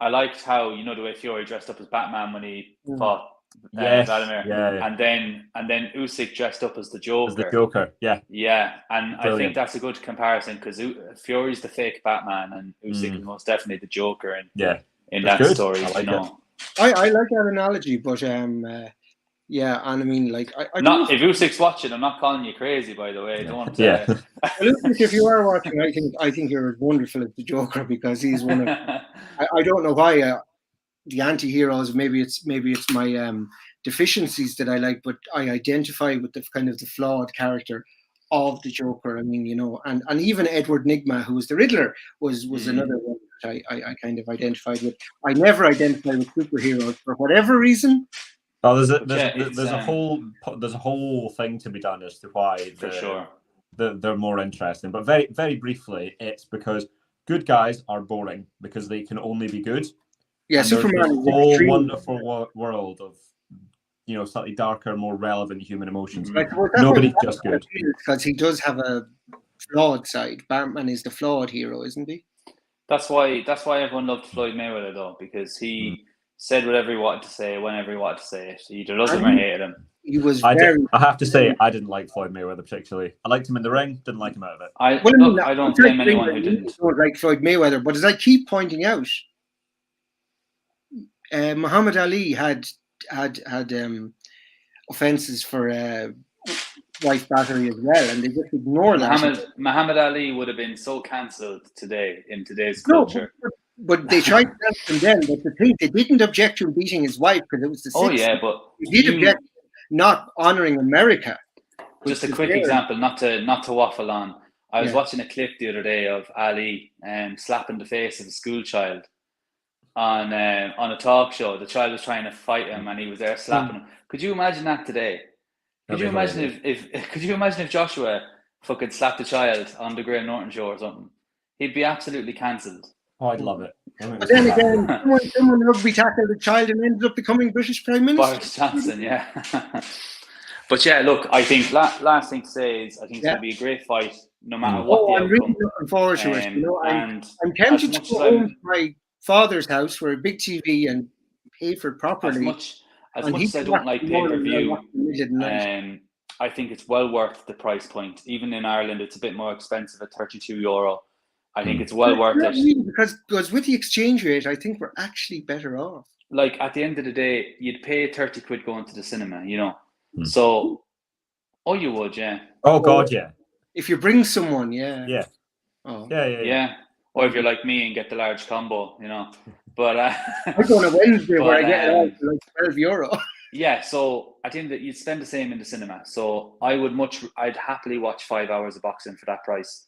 I liked how the way Fury dressed up as Batman when he fought Vladimir, and then Usyk dressed up as the Joker. As the Joker, and brilliant. I think that's a good comparison, because Fury's the fake Batman and Usyk is most definitely the Joker. In that story, I like that analogy, but yeah, and I mean, like, if Usyk's watching, I'm not calling you crazy, by the way. Don't. Usyk, if you are watching, I think you're as wonderful as the Joker, because he's one of. I don't know why the anti-heroes. Maybe it's my deficiencies that I like, but I identify with the kind of the flawed character of the Joker. I mean, and even Edward Nygma, who was the Riddler, was another one that I kind of identified with. I never identified with superheroes for whatever reason. Oh, there's a whole thing to be done as to why they're more interesting. But very, very briefly, it's because good guys are boring because they can only be good. Yeah, and Superman is a whole wonderful world of slightly darker, more relevant human emotions. Like, nobody's just good because he does have a flawed side. Batman is the flawed hero, isn't he? That's why everyone loved Floyd Mayweather though, because he said whatever he wanted to say whenever he wanted to say it. He either loved him or hated him. He was I very. have to say, I didn't like Floyd Mayweather particularly. I liked him in the ring, didn't like him out of it. I don't blame anyone who didn't. Don't like Floyd Mayweather, but as I keep pointing out, Muhammad Ali had offences for wife battery as well, and they just ignore that. Muhammad Ali would have been so cancelled today in today's culture. But they tried to cancel him then. But the thing, they didn't object to him beating his wife because it was the 60s. Oh yeah, but they did object to not honouring America. Just a quick example, not to waffle on. I was watching a clip the other day of Ali slapping the face of a school child on a talk show. The child was trying to fight him, and he was there slapping him. Could you imagine that today? Could you imagine if Joshua fucking slapped a child on the Graham Norton show or something? He'd be absolutely cancelled. Oh, I'd love it. But then again, someone rugby tackled a child and ended up becoming British Prime Minister. Boris Johnson, yeah. But yeah, look, I think last thing to say is I think it's going to be a great fight, no matter what the outcome. I'm really looking forward to it. You know, I'm tempted to go home to my father's house for a big TV and pay for it properly. As much as I don't like pay-per-view, I think it's well worth the price point. Even in Ireland, it's a bit more expensive at €32. I think it's well worth it. Really, because with the exchange rate, I think we're actually better off. Like, at the end of the day, you'd pay 30 quid going to the cinema, you know. So, you would, yeah. Oh, God, yeah. If you bring someone, yeah. Yeah. Oh. Yeah. Or if you're like me and get the large combo, you know. But I go on a Wednesday where I get it all for like €12. Yeah, so I think that you'd spend the same in the cinema. So I'd happily watch 5 hours of boxing for that price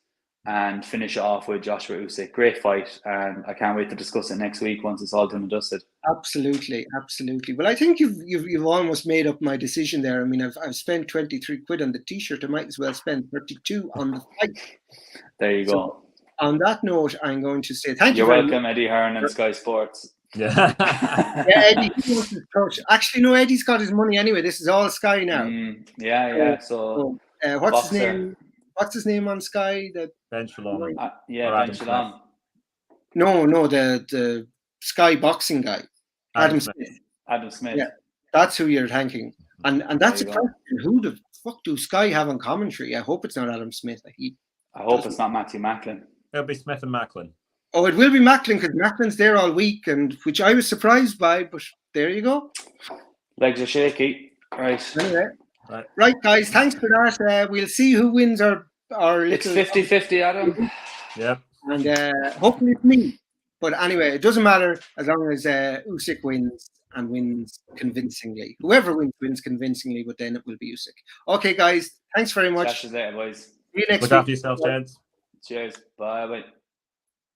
and finish it off with Joshua Usyk. Great fight, and I can't wait to discuss it next week once it's all done and dusted. Absolutely. Well, I think you've almost made up my decision there. I mean, I've spent 23 quid on the T-shirt. I might as well spend 32 on the fight. There you go. On that note, I'm going to say thank you. You're welcome, Eddie Hearn and Sky Sports. Yeah. Eddie. Actually, no, Eddie's got his money anyway. This is all Sky now. So what's his name? What's his name on Sky? Ben Shalom. Ben Shalom. No, the Sky boxing guy, Adam Smith. Adam Smith. Yeah, that's who you're thanking. And that's a question. Who the fuck do Sky have on commentary? I hope it's not Adam Smith. I hope it's not Matthew Macklin. It'll be Smith and Macklin. Oh, it will be Macklin because Macklin's there all week, and which I was surprised by. But there you go. Legs are shaky. Right. Anyway. Right, guys. Thanks for that. We'll see who wins our little. It's 50-50, Adam. Yep. And hopefully it's me. But anyway, it doesn't matter as long as Usyk wins and wins convincingly. Whoever wins convincingly, but then it will be Usyk. Okay, guys. Thanks very much. Catch you later, boys. See you next week. Look after yourself, gents. Cheers. Bye.